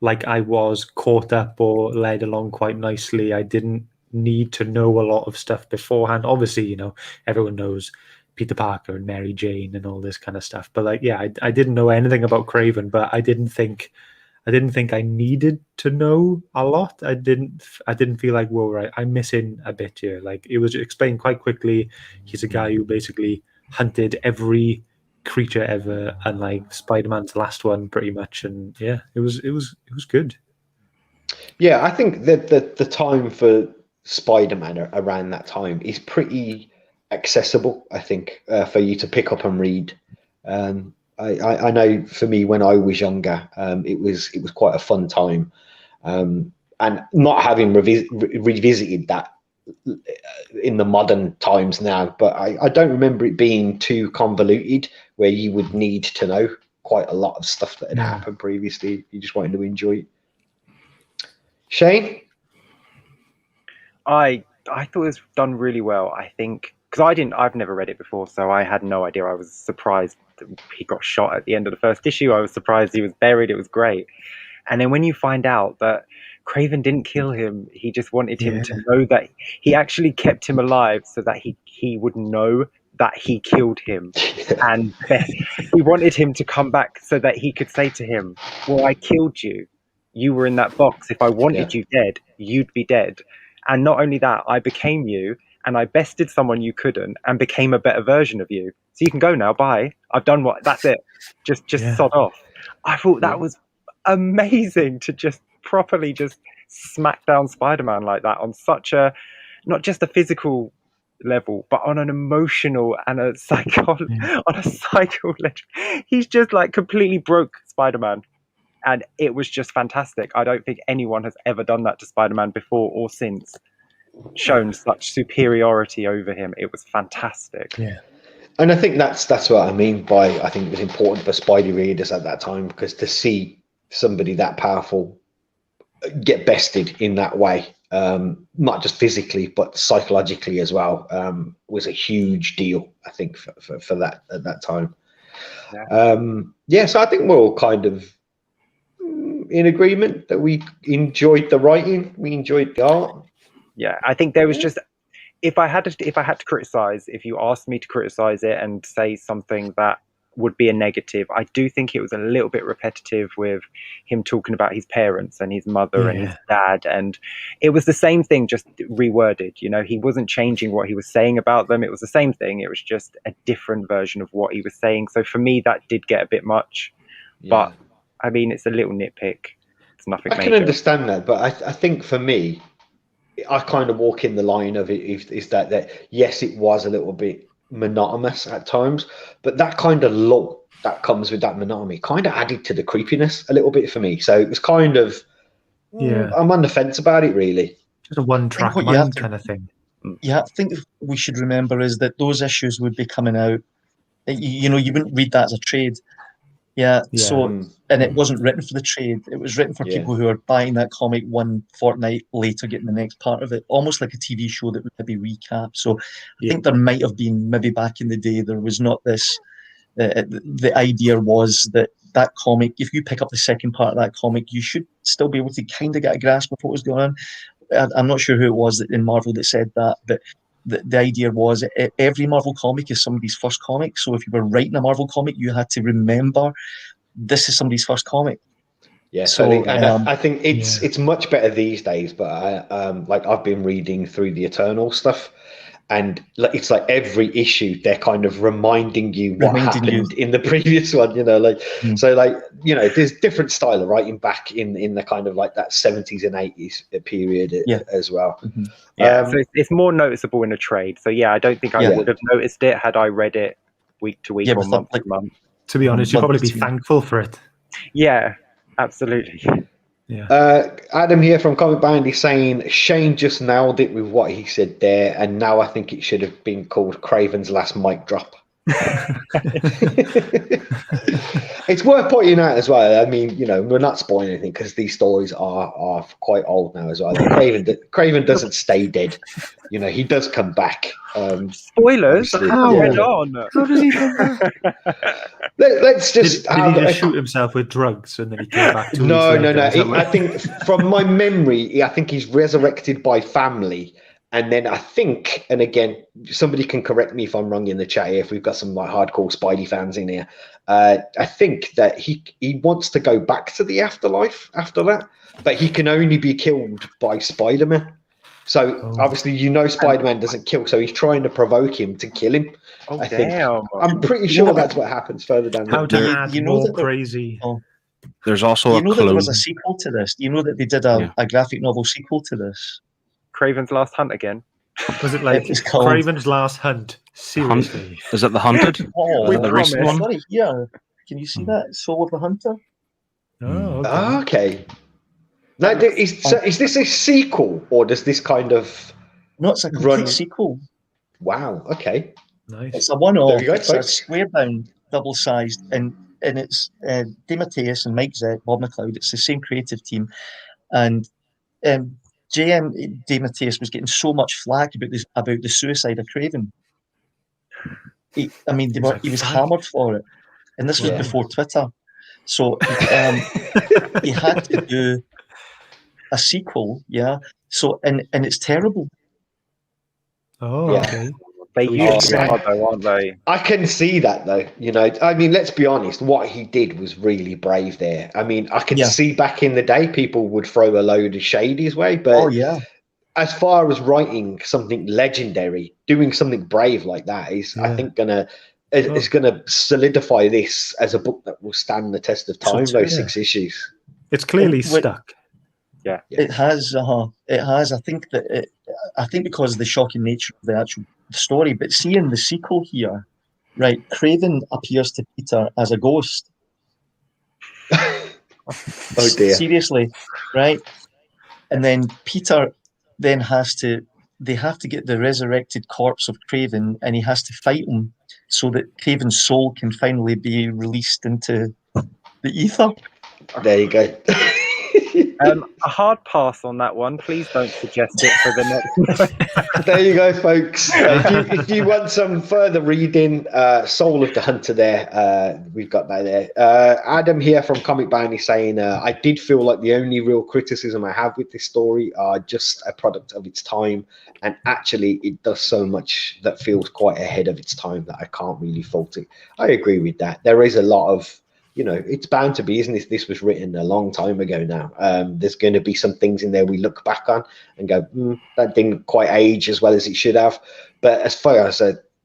like I was caught up or led along quite nicely. I didn't need to know a lot of stuff beforehand. Obviously, you know, everyone knows Peter Parker and Mary Jane and all this kind of stuff. But like, yeah, I didn't know anything about Kraven, but I didn't think I needed to know a lot. I didn't feel like, whoa, right, I'm missing a bit here. Like, it was explained quite quickly. He's a guy who basically hunted every creature ever, and like Spider-Man's the last one pretty much. And yeah, it was good. Yeah, I think that the time for Spider-Man around that time is pretty accessible, I think, for you to pick up and read. I know for me, when I was younger, it was quite a fun time, and not having revisited that in the modern times now, but I don't remember it being too convoluted where you would need to know quite a lot of stuff that had happened previously. You just wanted to enjoy it. Shane? I thought it was done really well. I think because I've never read it before, so I had no idea. I was surprised that he got shot at the end of the first issue. I was surprised he was buried. It was great. And then when you find out that Kraven didn't kill him, he just wanted him to know that he actually kept him alive so that he would know that he killed him. And he wanted him to come back so that he could say to him, well, I killed you. You were in that box. If I wanted you dead, you'd be dead. And not only that, I became you, and I bested someone you couldn't, and became a better version of you. So you can go now. Bye. I've done that's it. Just sod off. I thought that was amazing to just properly just smack down Spider-Man like that on such a, not just a physical level, but on an emotional and a psychological level. He's just like completely broke Spider-Man. And it was just fantastic. I don't think anyone has ever done that to Spider-Man before or since, shown such superiority over him. It was fantastic. Yeah. And I think that's what I mean by, I think it was important for Spidey readers at that time, because to see somebody that powerful get bested in that way, not just physically but psychologically as well, was a huge deal, I think, for that at that time. So I think we're all kind of in agreement that we enjoyed the writing, we enjoyed the art. Yeah, I think there was just, if I had to criticize, if you asked me to criticize it and say something that would be a negative, I do think it was a little bit repetitive with him talking about his parents and his mother and his dad, and it was the same thing, just reworded. You know, he wasn't changing what he was saying about them. It was the same thing. It was just a different version of what he was saying. So for me, that did get a bit much. But I mean, it's a little nitpick. It's nothing major. I can understand that, but I think for me, I kind of walk in the line of it is that yes, it was a little bit monotonous at times, but that kind of lull that comes with that monotony kind of added to the creepiness a little bit for me. So it was kind of, I'm on the fence about it, really. Just a one-track mind kind of thing. Yeah, I think we should remember is that those issues would be coming out. You know, you wouldn't read that as a trade. So, and it wasn't written for the trade. It was written for people who are buying that comic one fortnight later, getting the next part of it, almost like a TV show that would maybe recap. So I think there might have been, maybe back in the day, there was not this, the idea was that comic, if you pick up the second part of that comic, you should still be able to kind of get a grasp of what was going on. I'm not sure who it was in Marvel that said that, but the idea was every Marvel comic is somebody's first comic. So if you were writing a Marvel comic, you had to remember this is somebody's first comic. Yeah, so I think it's much better these days. But I've been reading through the Eternal stuff, and it's like every issue they're kind of reminding you what happened in the previous one. You know, so there's different style of writing back in the kind of like that 70s and 80s period as well. Mm-hmm. So it's more noticeable in a trade. So I don't think I would have noticed it had I read it week to week or month to month. To be honest, you'd probably be thankful for it. Yeah, absolutely. Yeah. Adam here from Comic Bound is saying Shane just nailed it with what he said there, and now I think it should have been called Kraven's last mic drop. It's worth pointing out as well. I mean, we're not spoiling anything because these stories are quite old now as well. Kraven doesn't stay dead. He does come back. Spoilers? How? Read on. How does he come back? Let's just Did he just shoot himself with drugs and then he came back 2 weeks No. later? I think from my memory, I think he's resurrected by family. And then I think, and again, somebody can correct me if I'm wrong in the chat here, if we've got some like hardcore Spidey fans in here. I think that he wants to go back to the afterlife after that, but he can only be killed by Spider-Man. So obviously, Spider-Man doesn't kill, so he's trying to provoke him to kill him. Oh, I think. damn. I'm pretty sure that's what happens further down How the to add more crazy. There's also you a know clue. that there was a sequel to this. You know that they did a graphic novel sequel to this. Kraven's Last Hunt again. Was it like It's called Kraven's Last Hunt? Seriously? Is it The Hunted? Oh, the recent one? Sorry, here. Can you see that? Soul of the Hunter? Oh, okay. Okay. Now, is this a sequel, or does this kind of... No, it's a complete sequel. Wow, okay. Nice. It's a one-off. There you go, It's a folks. square-bound, double-sized, and it's DeMattei and Mike Zeck, Bob McLeod. It's the same creative team. And JM DeMattei was getting so much flack about the suicide of Kraven. He was hammered for it, and this was before Twitter. So he had to do a sequel, So and it's terrible. Oh, Yeah. okay. They use it hard though, aren't they? I can see that though. I mean, let's be honest. What he did was really brave there. I mean, I could see back in the day people would throw a load of shade his way, but as far as writing something legendary, doing something brave like that is, I think, it's gonna solidify this as a book that will stand the test of time. Those 6 issues. It's clearly stuck. Yeah, it has. It has. I think because of the shocking nature of the actual story, but seeing the sequel here, right? Kraven appears to Peter as a ghost. Oh dear! Seriously, right? And then Peter then they have to get the resurrected corpse of Kraven, and he has to fight him so that Kraven's soul can finally be released into the ether. There you go. A hard pass on that one. Please don't suggest it for the next. There you go, folks. If you want some further reading, Soul of the Hunter there, we've got that there. Adam here from Comic Bound is saying, I did feel like the only real criticism I have with this story are just a product of its time. And actually, it does so much that feels quite ahead of its time that I can't really fault it. I agree with that. There is a lot of, it's bound to be, isn't it? This was written a long time ago now. There's going to be some things in there we look back on and go, that didn't quite age as well as it should have. But as far as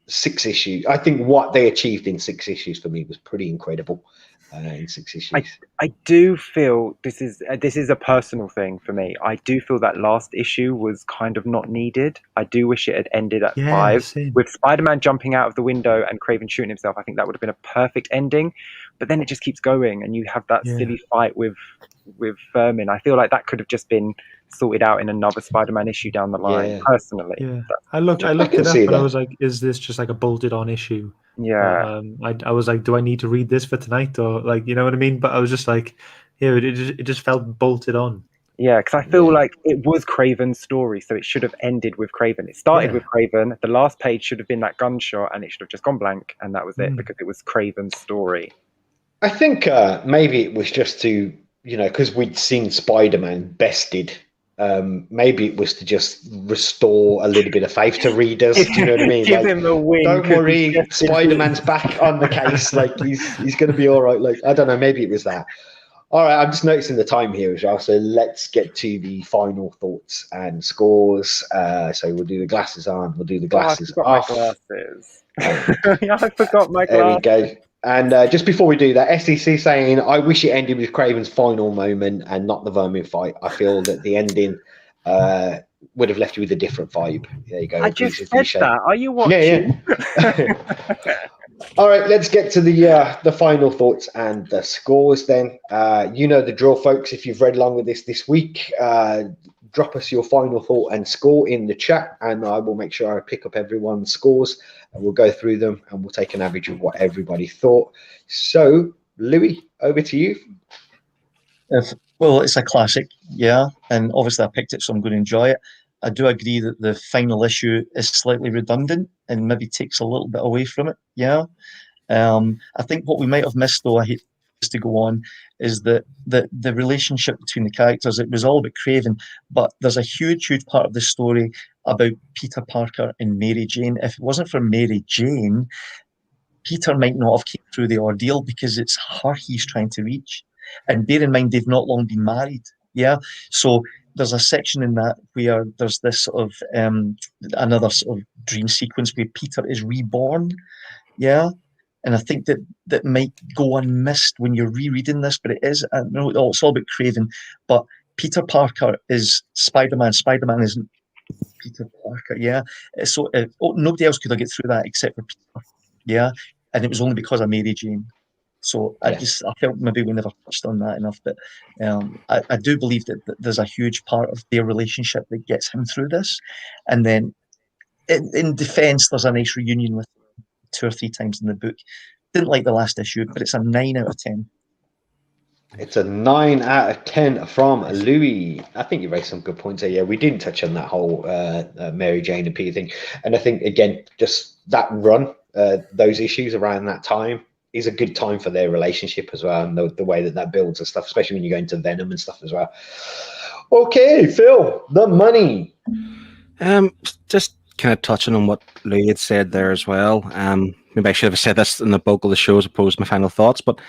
6 issues, I think what they achieved in 6 issues for me was pretty incredible. In 6 issues, I do feel this is a personal thing for me. I do feel that last issue was kind of not needed. I do wish it had ended at 5 same. with Spider-Man jumping out of the window and Kraven shooting himself. I think that would have been a perfect ending. But then it just keeps going, and you have that silly fight with Vermin. I feel like that could have just been sorted out in another Spider-Man issue down the line. Personally, I looked it up, and I was like, "Is this just like a bolted-on issue?" Yeah. I was like, "Do I need to read this for tonight, or like, you know what I mean?" But I was just like, it just felt bolted on. Yeah, because I feel like it was Kraven's story, so it should have ended with Kraven. It started with Kraven. The last page should have been that gunshot, and it should have just gone blank, and that was it, because it was Kraven's story. I think maybe it was just to, because we'd seen Spider-Man bested. Maybe it was to just restore a little bit of faith to readers. Do you know what I mean? Give him a win. Don't worry, Spider-Man's back on the case. Like he's going to be all right. Like, I don't know. Maybe it was that. All right, I'm just noticing the time here as well. So let's get to the final thoughts and scores. So we'll do the glasses on. We'll do the glasses off. My glasses. I forgot my glasses. There we go. And just before we do that, SEC saying, I wish it ended with Kraven's final moment and not the Vermin fight. I feel that the ending would have left you with a different vibe. There you go. I just said that. Are you watching? Yeah. All right, let's get to the final thoughts and the scores then. You know the drill, folks. If you've read along with this week, drop us your final thought and score in the chat, and I will make sure I pick up everyone's scores, and we'll go through them, and we'll take an average of what everybody thought. So, Louis, over to you. Well, it's a classic, yeah, and obviously I picked it, so I'm going to enjoy it. I do agree that the final issue is slightly redundant and maybe takes a little bit away from it, yeah. I think what we might have missed, though, I hate to go on, is that the relationship between the characters. It was all about Kraven, but there's a huge part of the story about Peter Parker and Mary Jane. If it wasn't for Mary Jane, Peter might not have came through the ordeal, because it's her he's trying to reach. And bear in mind, they've not long been married. Yeah. So there's a section in that where there's this sort of another sort of dream sequence where Peter is reborn. Yeah. And I think that might go unmissed when you're rereading this, but it is. I know it's all about Kraven, but Peter Parker is Spider-Man. Spider-Man isn't Peter Parker. Yeah. So nobody else could have get through that except for Peter. Yeah. And it was only because of Mary Jane. So I felt maybe we never touched on that enough, but I do believe that there's a huge part of their relationship that gets him through this. And then in defense, there's a nice reunion with 2 or 3 times in the book. Didn't like the last issue, but it's a 9 out of 10. It's a 9 out of 10 from Louis. I think you raised some good points there. Yeah, we didn't touch on that whole Mary Jane and Peter thing. And I think, again, just that run, those issues around that time, is a good time for their relationship as well, and the way that builds and stuff, especially when you go into Venom and stuff as well. Okay, Phil, the money. Just kind of touching on what Louis had said there as well. Maybe I should have said this in the bulk of the show as opposed to my final thoughts, but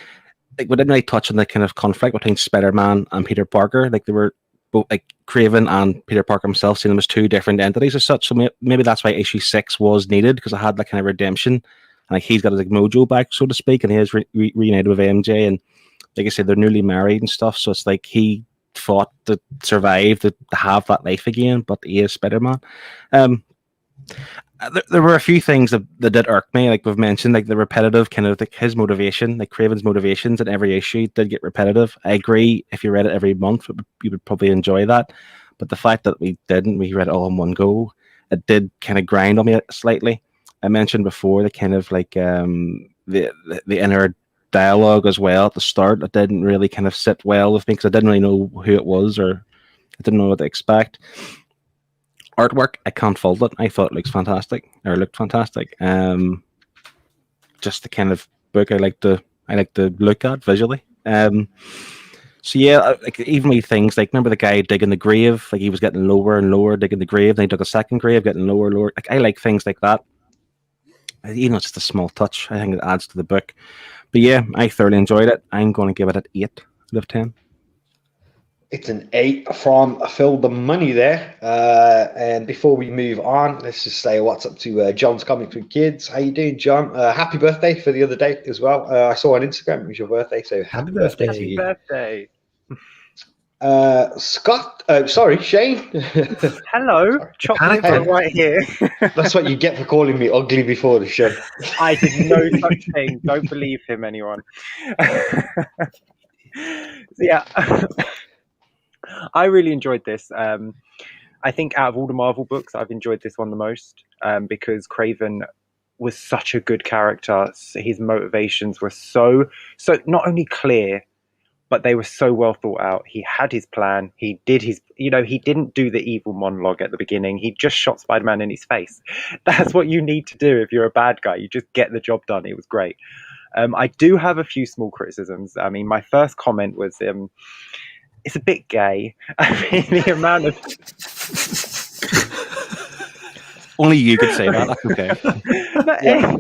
like, we didn't really touch on the kind of conflict between Spider-Man and Peter Parker. Like, they were both, like, Kraven and Peter Parker himself, seeing them as 2 different entities as such. So maybe that's why issue 6 was needed, because it had that kind of redemption. Like, he's got his, like, mojo back, so to speak, and he is reunited with MJ, and like I said, they're newly married and stuff. So it's like he fought to survive, to have that life again, but he is Spider-Man. There were a few things that did irk me, like we've mentioned, like the repetitive kind of, like, his motivation, like Kraven's motivations in every issue did get repetitive. I agree, if you read it every month, you would probably enjoy that. But the fact that we read it all in one go, it did kind of grind on me slightly. I mentioned before the kind of like the inner dialogue as well at the start. It didn't really kind of sit well with me, because I didn't really know who it was, or I didn't know what to expect. Artwork, I can't fault it. I thought it looked fantastic. Just the kind of book I like to look at visually. So yeah, like, even with things like, remember the guy digging the grave? Like, he was getting lower and lower digging the grave, then he dug a second grave, getting lower and lower. Like, I like things like that. Even though it's just a small touch, I think it adds to the book. But yeah, I thoroughly enjoyed it. I'm going to give it an 8 out of 10. It's an 8 from Phil the Money there. And before we move on, let's just say what's up to John's Comics with Kids. How you doing, John? Happy birthday for the other day as well. I saw on Instagram it was your birthday, so happy birthday to you. Happy birthday. Scott, sorry, Shane. Hello, chocolate right here. That's what you get for calling me ugly before the show. I did no such thing. Don't believe him, anyone. Yeah, I really enjoyed this. I think out of all the Marvel books, I've enjoyed this one the most, because Kraven was such a good character. His motivations were so not only clear, but they were so well thought out. He had his plan. He did his, he didn't do the evil monologue at the beginning. He just shot Spider-Man in his face. That's what you need to do if you're a bad guy. You just get the job done. It was great. I do have a few small criticisms. I mean, my first comment was, it's a bit gay. I mean, the amount of... Only you could say that. That's okay. Yeah.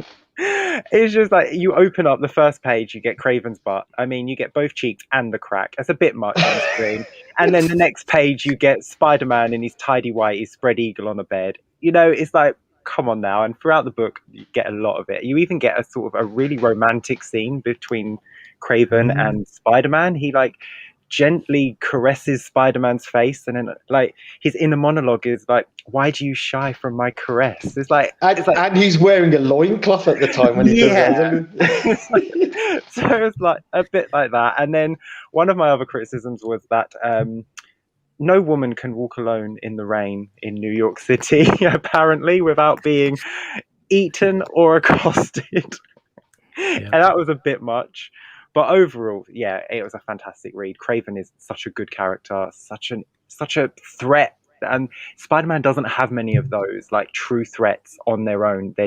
It's just like, you open up the first page, you get Kraven's butt. I mean, you get both cheeks and the crack. That's a bit much on screen. And then the next page, you get Spider-Man in his tidy white, his spread eagle on a bed. It's like, come on now. And throughout the book, you get a lot of it. You even get a sort of a really romantic scene between Kraven and Spider-Man. He like gently caresses Spider-Man's face, and then like his inner monologue is like, why do you shy from my caress? It's like, and he's wearing a loincloth at the time when he does that. So it's like a bit like that. And then one of my other criticisms was that no woman can walk alone in the rain in New York City, apparently, without being eaten or accosted. And that was a bit much. But overall, yeah, it was a fantastic read. Kraven is such a good character, such a threat. And Spider-Man doesn't have many of those, like, true threats on their own. They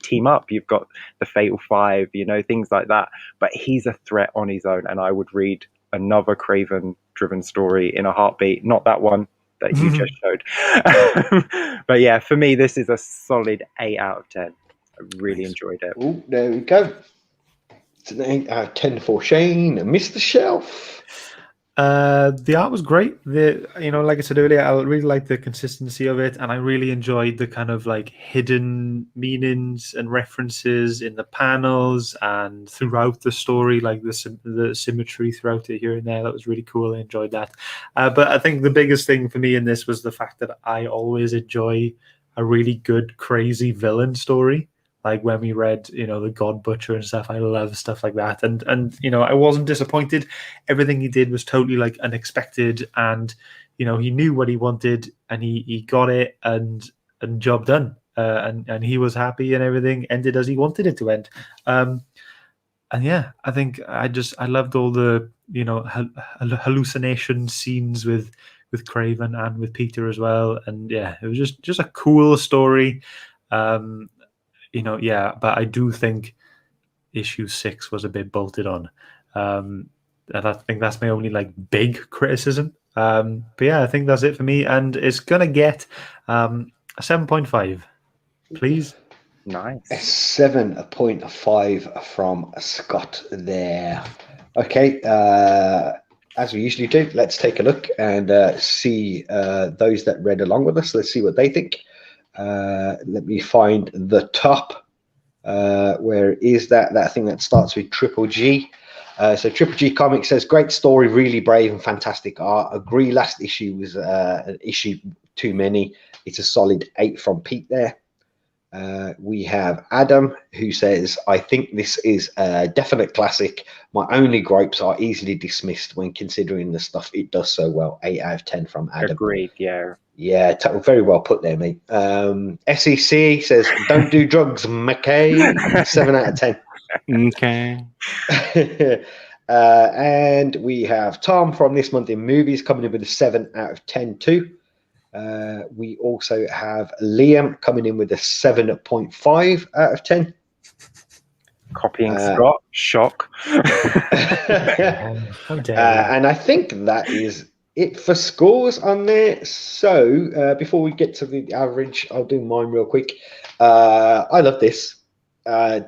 team up. You've got the Fatal Five, things like that. But he's a threat on his own, and I would read another Kraven-driven story in a heartbeat. Not that one that you just showed. But yeah, for me, this is a solid 8 out of 10. I really enjoyed it. Oh, there we go. It's an 8 out of 10 for Shane. Mr. Shelf. The art was great. Like I said earlier, I really liked the consistency of it, and I really enjoyed the kind of like hidden meanings and references in the panels and throughout the story, like the symmetry throughout it here and there. That was really cool. I enjoyed that. But I think the biggest thing for me in this was the fact that I always enjoy a really good, crazy villain story. Like when we read, the God Butcher and stuff, I love stuff like that. And I wasn't disappointed. Everything he did was totally like unexpected, and he knew what he wanted, and he got it, and job done. And he was happy, and everything ended as he wanted it to end. And yeah, I think I loved all the hallucination scenes with Kraven and with Peter as well. And yeah, it was just a cool story. But I do think issue 6 was a bit bolted on. And I think that's my only like big criticism. But yeah, I think that's it for me. And it's going to get a 7.5, please. Nice. A 7.5 from Scott there. Okay, as we usually do, let's take a look and see those that read along with us. Let's see what they think. Let me find the top. Where is that thing that starts with Triple G? So Triple G Comics says, great story, really brave and fantastic art. Agree, last issue was an issue too many. It's a solid 8 from Pete there. We have Adam, who says, I think this is a definite classic. My only gripes are easily dismissed when considering the stuff it does so well. 8 out of 10 from Adam. Agreed, yeah. Yeah, very well put there, mate. SEC says, don't do drugs, McKay. 7 out of 10. Okay. And we have Tom from This Month in Movies coming in with a 7 out of 10 too. We also have Liam coming in with a 7.5 out of 10. Copying Scott. Shock. How dare you. And I think that is it for scores on there. So before we get to the average, I'll do mine real quick. I love this. I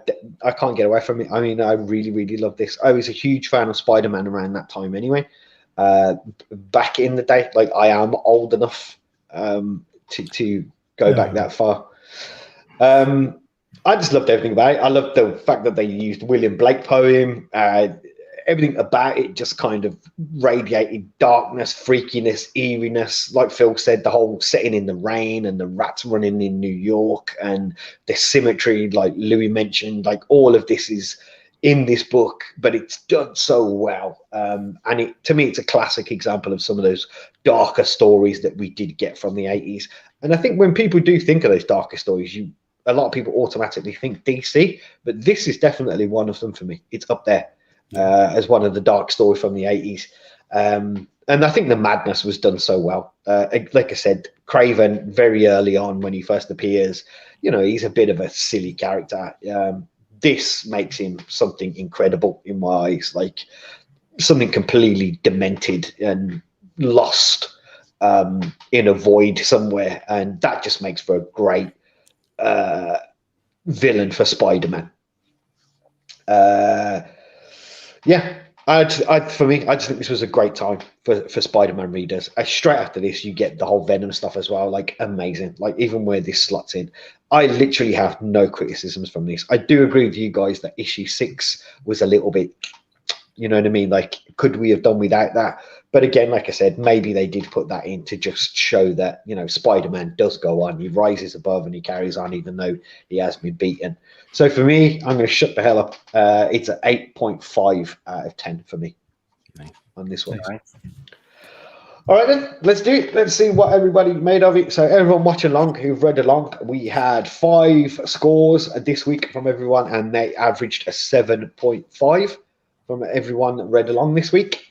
can't get away from it. I mean, I really, really love this. I was a huge fan of Spider-Man around that time anyway. Back in the day, like I am old enough to go back that far. I just loved everything about it. I loved the fact that they used William Blake poem. Everything about it just kind of radiated darkness, freakiness, eeriness. Like Phil said, the whole setting in the rain and the rats running in New York and the symmetry, like Louis mentioned, like all of this is in this book, but it's done so well. And to me, it's a classic example of some of those darker stories that we did get from the 80s. And I think when people do think of those darker stories, a lot of people automatically think DC, but this is definitely one of them for me. It's up there as one of the dark stories from the 80s. And I think the madness was done so well. Like I said, Kraven, very early on when he first appears, he's a bit of a silly character. This makes him something incredible in my eyes, like something completely demented and lost in a void somewhere. And that just makes for a great villain for Spider-Man. For me, I just think this was a great time for Spider-Man readers. Straight after this, you get the whole Venom stuff as well, like amazing. Like even where this slots in, I literally have no criticisms from this. I do agree with you guys that issue 6 was a little bit, you know what I mean? Like, could we have done without that? But again, like I said, maybe they did put that in to just show that, Spider-Man does go on. He rises above and he carries on, even though he has been beaten. So for me, I'm going to shut the hell up. It's an 8.5 out of 10 for me on this one. Nice. All right, then, let's do it. Let's see what everybody made of it. So everyone watching along who've read along, we had 5 scores this week from everyone, and they averaged a 7.5 from everyone that read along this week.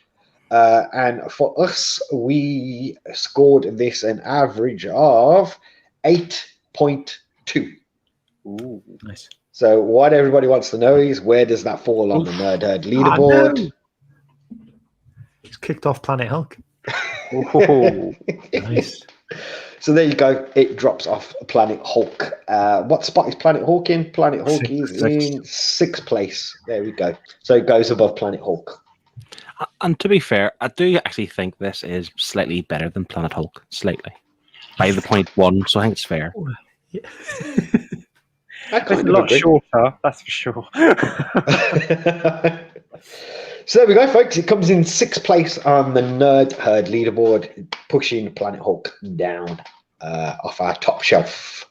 And for us, we scored this an average of 8.2. Ooh, nice. So what everybody wants to know is, where does that fall on the Nerd Herd leaderboard? No. It's kicked off Planet Hulk. Oh, Nice. So there you go. It drops off Planet Hulk. What spot is Planet Hulk in? Planet Hulk is in 6th place. There we go. So it goes above Planet Hulk. And to be fair, I do actually think this is slightly better than Planet Hulk, slightly, by the 0.1. So I think it's fair. Yeah. I it's a lot shorter, that's for sure. So there we go, folks. It comes in 6th place on the Nerd Herd leaderboard, pushing Planet Hulk down off our top shelf.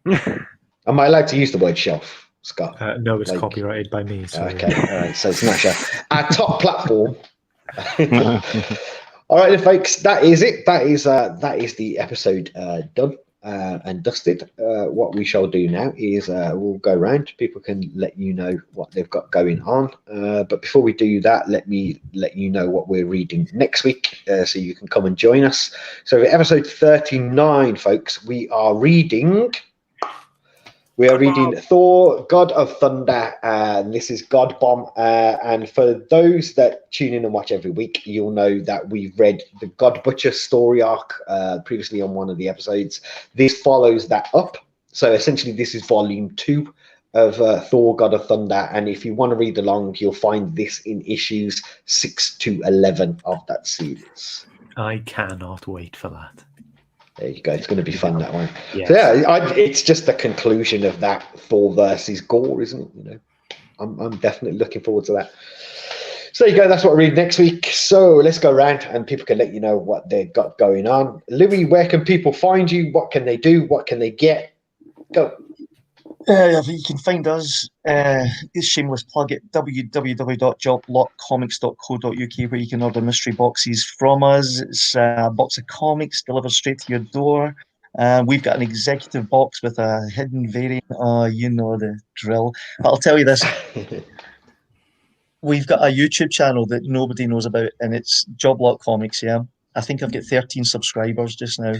Am I allowed to use the word shelf, Scott? No, it's copyrighted by me. So. Okay, all right. So it's not shelf. Our top platform. All right, then, folks. That is it. That is the episode done. And dusted. What we shall do now is we'll go around. People can let you know what they've got going on. But before we do that, let me let you know what we're reading next week, so you can come and join us. So for episode 39, folks, we are reading Thor, God of Thunder, and this is God Bomb. And for those that tune in and watch every week, you'll know that we've read the God Butcher story arc previously on one of the episodes. This follows that up. So essentially, this is volume 2 of Thor, God of Thunder. And if you want to read along, you'll find this in issues 6 to 11 of that series. I cannot wait for that. There you go. It's going to be fun, that one. Yes. So yeah, it's just the conclusion of that Thor versus Gore, isn't it? You know, I'm definitely looking forward to that. So there you go. That's what we read next week. So let's go around and people can let you know what they've got going on. Louis, where can people find you? What can they do? What can they get? Go. You can find us, shameless plug, at www.jobblockcomics.co.uk, where you can order mystery boxes from us. It's a box of comics delivered straight to your door. We've got an executive box with a hidden variant. Oh, you know the drill. But I'll tell you this. We've got a YouTube channel that nobody knows about, and it's Jobblock Comics, yeah? I think I've got 13 subscribers just now.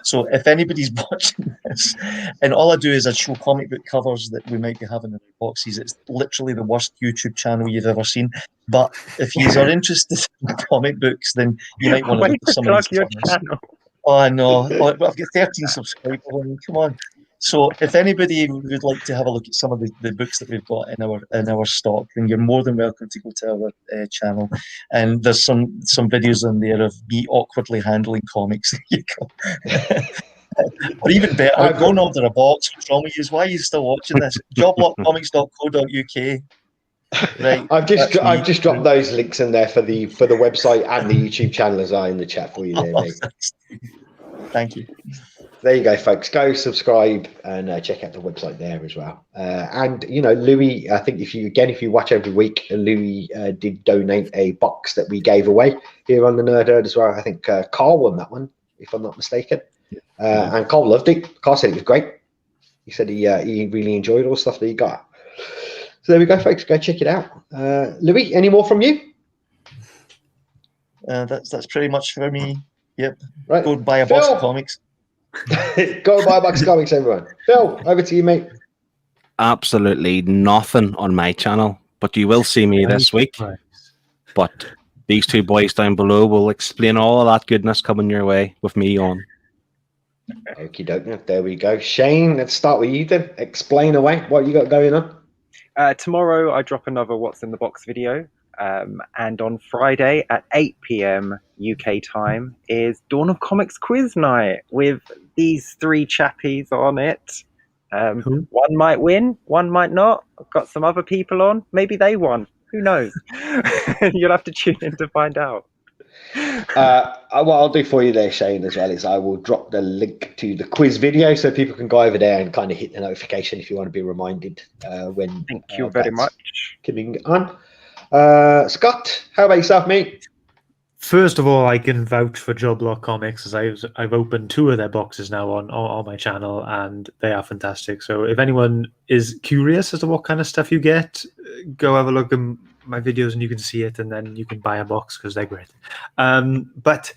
So if anybody's watching this, and all I do is I show comic book covers that we might be having in the boxes, it's literally the worst YouTube channel you've ever seen. But if you are interested in comic books, then you might want to look at some of these channels. Oh, no. I've got 13 subscribers. I mean, come on. So if anybody would like to have a look at some of the books that we've got in our stock, then you're more than welcome to go to our channel. And there's some videos in there of me awkwardly handling comics. Or even better, I'll go and order a box. What's wrong with you? Why are you still watching this? Jobblockcomics.co.uk. Right. I've just dropped those links in there for the website and the YouTube channel as well in the chat for you there, mate. Thank you. There you go, folks. Go subscribe and check out the website there as well. And you know, Louis, I think if you watch every week, Louis did donate a box that we gave away here on the Nerd Herd as well. I think Carl won that one, if I'm not mistaken. And Carl loved it. Carl said it was great. He said he really enjoyed all the stuff that he got. So there we go, folks. Go check it out. Louis, any more from you? That's pretty much for me. Yep. Right. Go buy a box of comics. Go buy a box of comics, everyone. Phil, over to you, mate. Absolutely nothing on my channel, but you will see me this week. But these two boys down below will explain all of that goodness coming your way with me on. Okie dokie. There we go. Shane, let's start with you then. Explain away what you got going on. Tomorrow I drop another What's in the Box video. And on Friday at 8 p.m. UK time is Dawn of Comics quiz night with these 3 chappies on it. One might win, one might not. I've got some other people on. Maybe they won. Who knows? You'll have to tune in to find out. What I'll do for you there, Shane, as well, is I will drop the link to the quiz video so people can go over there and kind of hit the notification if you want to be reminded when. Thank you very much. Coming on. Scott, how about yourself, mate? First of all, I can vouch for Joe Block Comics, as I've opened 2 of their boxes now on my channel, and they are fantastic. So if anyone is curious as to what kind of stuff you get, go have a look at my videos and you can see it, and then you can buy a box because they're great. But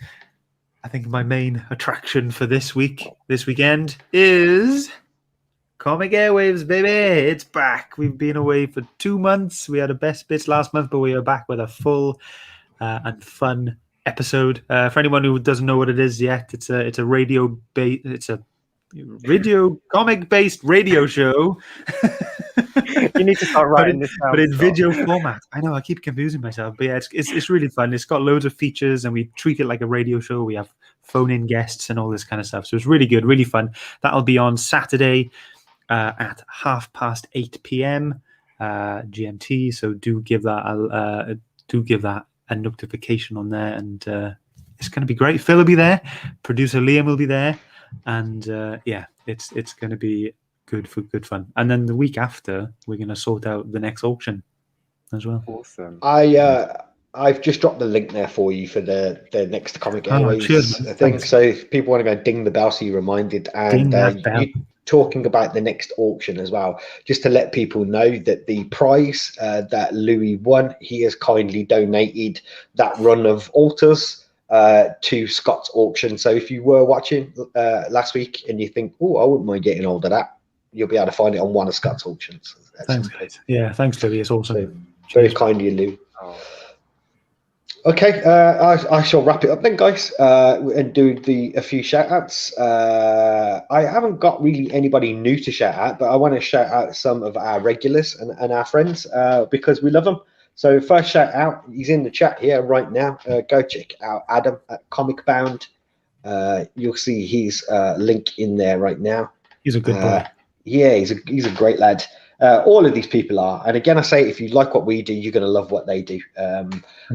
I think my main attraction for this weekend is Comic Airwaves, baby. It's back. We've been away for 2 months. We had a best bits last month, but we are back with a full and fun episode. For anyone who doesn't know what it is yet, it's a radio comic based radio show. You need to start writing this down. But in video format. I know, I keep confusing myself, but yeah, it's really fun. It's got loads of features, and we treat it like a radio show. We have phone-in guests and all this kind of stuff. So it's really good, really fun. That'll be on Saturday at 8:30 p.m. GMT. So do give that a notification on there, and it's going to be great. Phil will be there, producer Liam will be there, and it's going to be good fun. And then the week after, we're going to sort out the next auction as well. Awesome. I've just dropped the link there for you for the next Comic Airways thing. Thanks. So if people want to go ding the bell, so you're reminded, and you talking about the next auction as well, just to let people know that the prize that Louis won, he has kindly donated that run of altars to Scott's auction. So if you were watching last week and you think, oh, I wouldn't mind getting hold of that, you'll be able to find it on one of Scott's auctions. Thanks, guys. Yeah, thanks, Louis. It's awesome. So, very kind of you, Lou. Okay, I shall wrap it up then, guys, and do a few shout outs. I haven't got really anybody new to shout out, but I want to shout out some of our regulars and our friends because we love them. So first shout out, he's in the chat here right now. Go check out Adam at Comic Bound. You'll see his link in there right now. He's a good boy. Yeah, he's a great lad. All of these people are, and again, I say, if you like what we do, you're going to love what they do.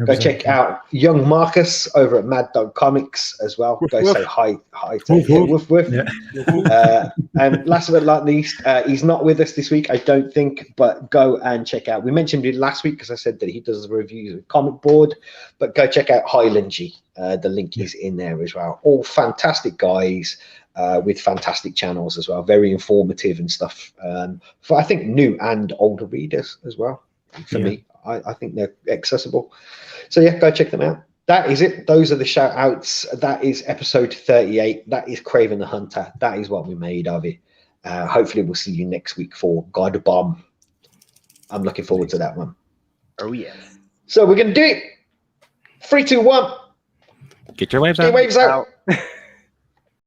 Go check out young Marcus over at Mad Dog Comics as well. Go say hi to him. Woof, woof. Yeah. And last but not least, he's not with us this week, I don't think, but go and check out. We mentioned it last week because I said that he does the reviews of Comic Board, but go check out Highland G. The link is in there as well. All fantastic guys. With fantastic channels as well, very informative and stuff for I think new and older readers as well. For me, I think they're accessible. So yeah, go check them out. That is it. Those are the shout outs. That is episode 38. That is Kraven the Hunter. That is what we made of it. Hopefully we'll see you next week for God Bomb. I'm looking forward to that one. Oh yes. So we're gonna do it. 3, 2, 1. Get your waves out. Get waves out.